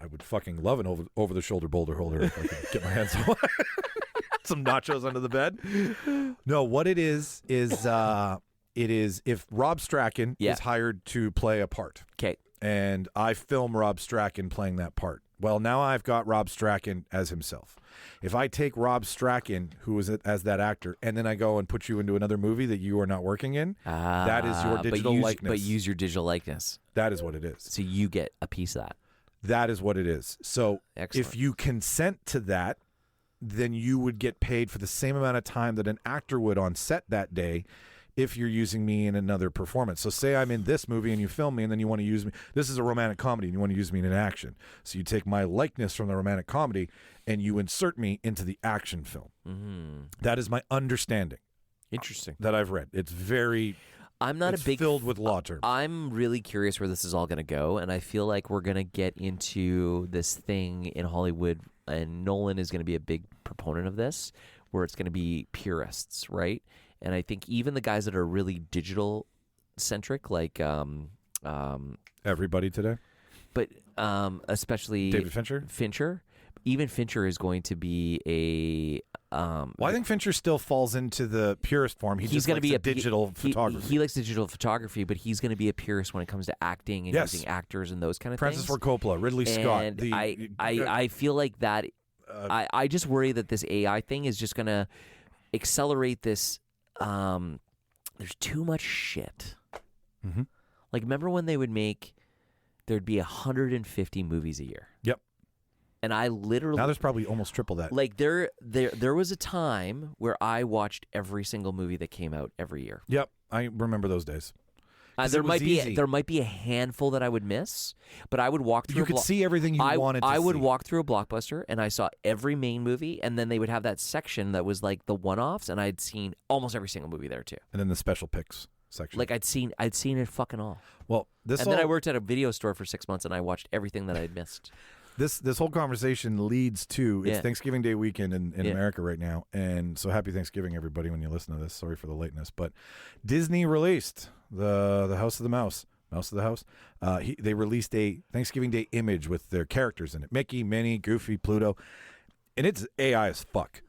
I would fucking love an over the shoulder boulder holder if I could get my hands on some nachos under the bed. No, what it is if Rob Strachan Yeah. is hired to play a part. Okay. And I film Rob Strachan playing that part. Well, now I've got Rob Strachan as himself. If I take Rob Strachan, who is as that actor, and then I go and put you into another movie that you are not working in, that is your digital likeness. But use your digital likeness. That is what it is. So you get a piece of that. That is what it is. So Excellent. if you consent to that, then you would get paid for the same amount of time that an actor would on set that day if you're using me in another performance. So say I'm in this movie and you film me and then you want to use me. This is a romantic comedy and you want to use me in an action. So you take my likeness from the romantic comedy and you insert me into the action film. Mm-hmm. That is my understanding Interesting. that I've read. It's very... I'm not it's a big filled with law terms. I'm really curious where this is all going to go, and I feel like we're going to get into this thing in Hollywood, and Nolan is going to be a big proponent of this, where it's going to be purists, right? And I think even the guys that are really digital centric, like Everybody today? but especially David Fincher? Even Fincher is going to be a. Well, I think Fincher still falls into the purist form. He's going to be a digital photography. He likes digital photography, but he's going to be a purist when it comes to acting and Yes. using actors and those kind of Francis things. Ford Coppola, Ridley Scott. And I feel like that. I just worry that this AI thing is just going to accelerate this. There's too much shit. Mhm. Like, remember when they would make? There'd be 150 movies a year. Yep. And I literally Now there's probably almost triple that. like there was a time where I watched every single movie that came out every year. Yep, I remember those days. 'Cause it was easy. There might be a handful that I would miss, but I would walk through. You could see everything you wanted to see. I would walk through a Blockbuster and I saw every main movie, and then they would have that section that was like the one-offs, and I'd seen almost every single movie there too. And then the special picks section. Like I'd seen it fucking all. Well, And then I worked at a video store for 6 months, and I watched everything that I'd missed. This whole conversation leads to it's Yeah. Thanksgiving Day weekend in Yeah. America right now, and so happy Thanksgiving everybody when you listen to this. Sorry for the lateness, but Disney released the House of the Mouse of the House. They released a Thanksgiving Day image with their characters in it: Mickey, Minnie, Goofy, Pluto, and it's AI as fuck.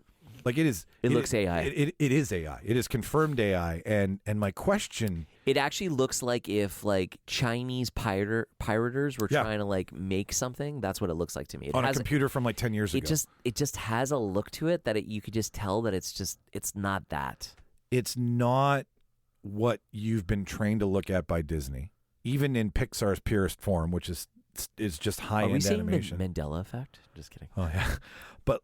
Like it is. It looks AI. It is AI. It is confirmed AI. And my question. It actually looks like if like Chinese pirators were Yeah. trying to like make something. That's what it looks like to me. It On a has computer from like 10 years ago. it just has a look to it that you could just tell that it's not that. It's not what you've been trained to look at by Disney, even in Pixar's purest form, which is just Are we high-end seeing animation. the Mandela effect? Just kidding. Oh yeah, but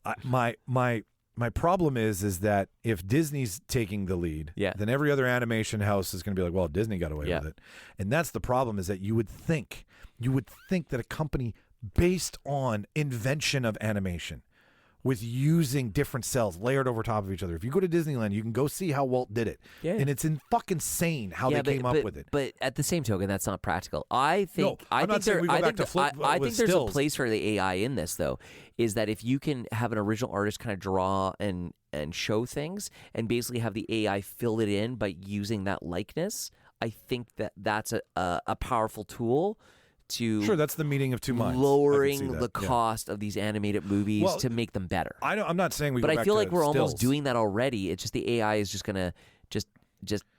my problem is that if Disney's taking the lead, Yeah. then every other animation house is going to be like, well, Disney got away Yeah. with it, and that's the problem. Is that you would think that a company based on invention of animation, with using different cells layered over top of each other. If you go to Disneyland, you can go see how Walt did it, Yeah. and it's fucking insane how they came up with it. But at the same token, that's not practical. I think. No, I I'm think not saying there- we go I back think to that- flip I with think there's stills. a place for the AI in this, though. Is that if you can have an original artist kind of draw and show things, and basically have the AI fill it in by using that likeness, I think that's a powerful tool to Sure, that's the meeting of two minds. I can see lowering that, the yeah. cost of these animated movies Well, to make them better. I'm not saying we. But go I back feel to like we're almost stills. doing that already. It's just the AI is just gonna just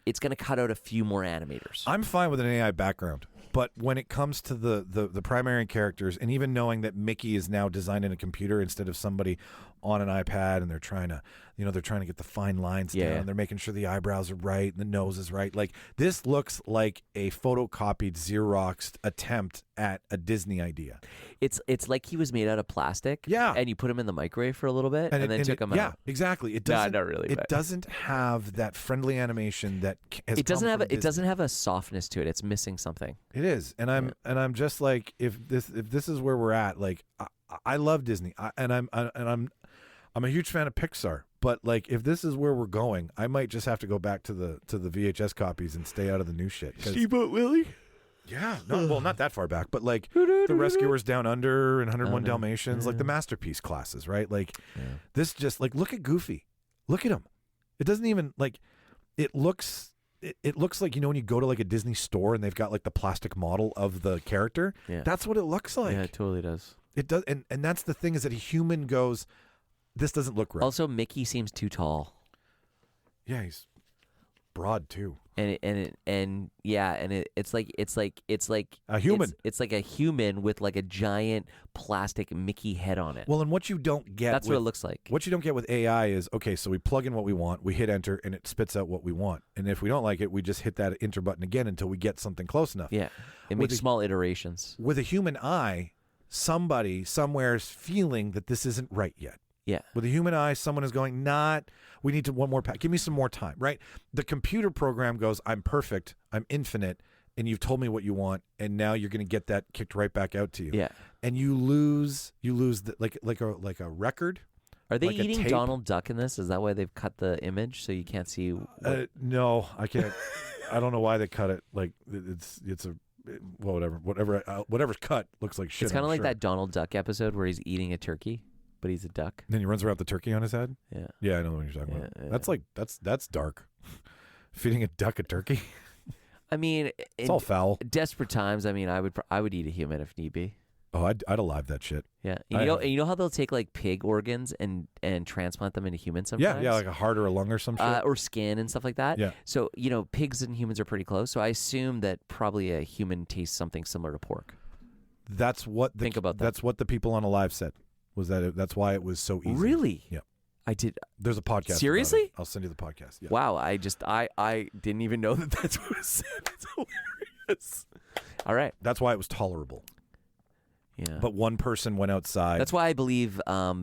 it's gonna cut out a few more animators. I'm fine with an AI background, but when it comes to the primary characters, and even knowing that Mickey is now designed in a computer instead of somebody on an iPad, and they're trying to get the fine lines Yeah. down. They're making sure the eyebrows are right and the nose is right. Like this looks like a photocopied, Xeroxed attempt at a Disney idea. It's like he was made out of plastic. Yeah. And you put him in the microwave for a little bit and then took him Yeah, out. exactly. It Nah, doesn't. not really, It but- doesn't have that friendly animation that has It doesn't come have from it Disney. doesn't have a softness to it. It's missing something. It is, and I'm just like, if this is where we're at, like I love Disney, I'm a huge fan of Pixar, but like if this is where we're going, I might just have to go back to the VHS copies and stay out of the new shit. Steamboat Willie? Yeah, not that far back, but like the Rescuers Down Under and 101 Dalmatians, like the masterpiece classes, right? Like this, just like look at Goofy, look at him. It doesn't even like it looks. It looks like, when you go to like a Disney store and they've got like the plastic model of the character. Yeah. That's what it looks like. Yeah, it totally does. It does, and that's the thing is that a human goes, this doesn't look right. Also, Mickey seems too tall. Yeah, he's broad too. It's like a human. It's like a human with like a giant plastic Mickey head on it. Well, and what you don't get that's what it looks like. What you don't get with AI is, okay, so we plug in what we want, we hit enter, and it spits out what we want. And if we don't like it, we just hit that enter button again until we get something close enough. Yeah, it makes small iterations. With a human eye, somebody somewhere is feeling that this isn't right yet. Yeah. With a human eye, someone is going, we need to one more pack. Give me some more time, right? The computer program goes, I'm perfect, I'm infinite, and you've told me what you want, and now you're going to get that kicked right back out to you. Yeah. And you lose like a record. Are they like eating Donald Duck in this? Is that why they've cut the image so you can't see? No, I can't. I don't know why they cut it. Like it's a whatever's cut looks like shit. It's kind of like that Donald Duck episode where he's eating a turkey, but he's a duck. And then he runs around with the turkey on his head. Yeah. Yeah, I know what you're talking about. Yeah. That's dark. Feeding a duck a turkey. I mean, it's all foul. Desperate times. I mean, I would eat a human if need be. Oh, I'd alive that shit. Yeah, you know how they'll take like pig organs and transplant them into humans sometimes. Yeah, like a heart or a lung or some shit, or skin and stuff like that. Yeah. So pigs and humans are pretty close. So I assume that probably a human tastes something similar to pork. That's what think about that. That's what the people on Alive said. Was that that's why it was so easy? Really? Yeah. I did. There's a podcast. Seriously? I'll send you the podcast. Yeah. Wow. I didn't even know that's what it said. That's hilarious. All right. That's why it was tolerable. Yeah. But one person went outside. That's why I believe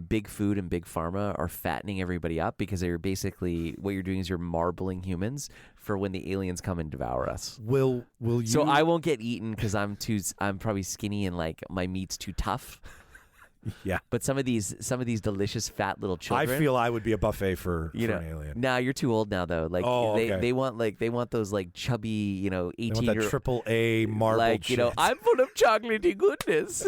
big food and big pharma are fattening everybody up, because they're basically, what you're doing is you're marbling humans for when the aliens come and devour us. Will you? So I won't get eaten because I'm probably skinny and like my meat's too tough. Yeah. But some of these delicious fat little children, I feel I would be a buffet for an alien. Nah, you're too old now though. Like okay. they want those like chubby, 18 that triple A marbled like, shit. I'm full of chocolatey goodness.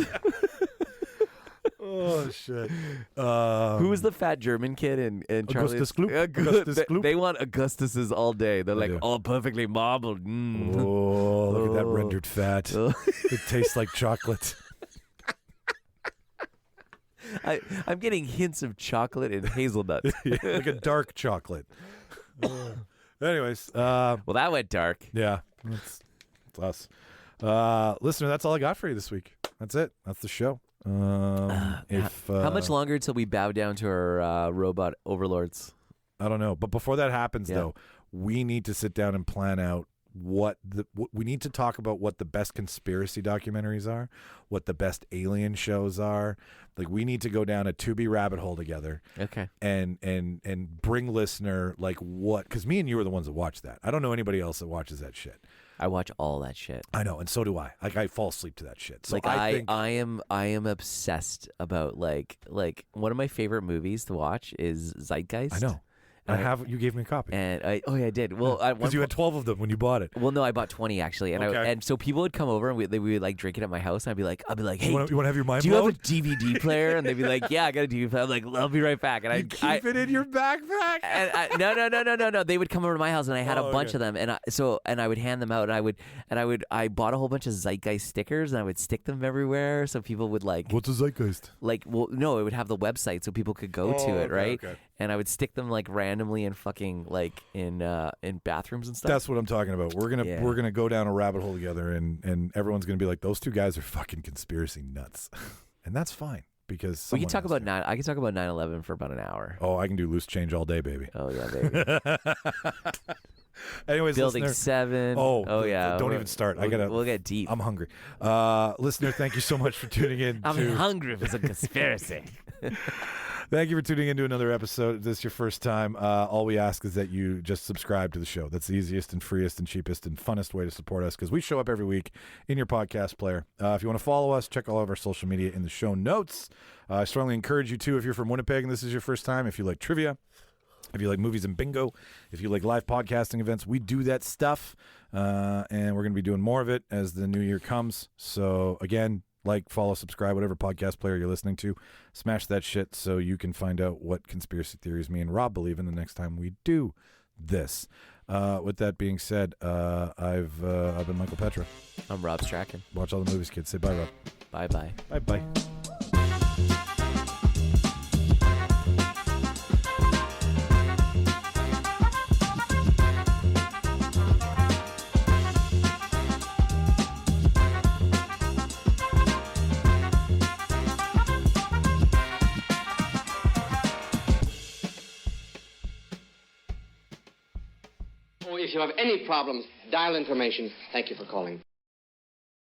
Oh shit. Who was the fat German kid in Augustus Charlie's? Gloop? They want Augustus's all day. They're like all perfectly marbled. Mm. Oh, look at that rendered fat. It tastes like chocolate. I'm getting hints of chocolate and hazelnut. Like a dark chocolate. Anyways. Well, that went dark. Yeah. It's us. Listener, that's all I got for you this week. That's it. That's the show. How much longer until we bow down to our robot overlords? I don't know. But before that happens, though, we need to sit down and plan out we need to talk about what the best conspiracy documentaries are, what the best alien shows are. Like, we need to go down a Tubi rabbit hole together. Okay. And bring listener like what, because me and you are the ones that watch that. I don't know anybody else that watches that shit. I watch all that shit. I know, and so do I. Like, I fall asleep to that shit. So like I am obsessed about like one of my favorite movies to watch is Zeitgeist. I know. You gave me a copy. And I did. Well, because you had 12 of them when you bought it. Well, no, I bought 20 actually, and and so people would come over and we would like drink it at my house, and I'd be like, hey, you want to have your mind do blown? you have a DVD player? And they'd be like, yeah, I got a DVD player. I'm like, I'll be right back. And I keep it in your backpack. And no. They would come over to my house, and I had a bunch of them, and I would hand them out, and I bought a whole bunch of Zeitgeist stickers, and I would stick them everywhere so people would like. What's a Zeitgeist? Like, well, no, it would have the website so people could go to it, right? Okay. And I would stick them like randomly in fucking like in bathrooms and stuff. That's what I'm talking about. We're gonna go down a rabbit hole together, and everyone's gonna be like, those two guys are fucking conspiracy nuts, and that's fine because we can talk about I can talk about 9/11 for about an hour. Oh, I can do loose change all day, baby. Oh yeah, baby. Anyways, Building listener, 7. Oh yeah. Don't even start. We'll get deep. I'm hungry. Listener, thank you so much for tuning in. I'm hungry for some conspiracy. Thank you for tuning in to another episode. If this is your first time, all we ask is that you just subscribe to the show. That's the easiest and freest and cheapest and funnest way to support us, because we show up every week in your podcast player. If you want to follow us, check all of our social media in the show notes. I strongly encourage you to, if you're from Winnipeg and this is your first time, if you like trivia, if you like movies and bingo, if you like live podcasting events, we do that stuff. And we're going to be doing more of it as the new year comes. So, again, like, follow, subscribe, whatever podcast player you're listening to. Smash that shit so you can find out what conspiracy theories me and Rob believe in the next time we do this. With that being said, I've been Michael Petrow. I'm Rob Strachan. Watch all the movies, kids. Say bye, Rob. Bye-bye. Bye-bye. If you have any problems, dial information. Thank you for calling.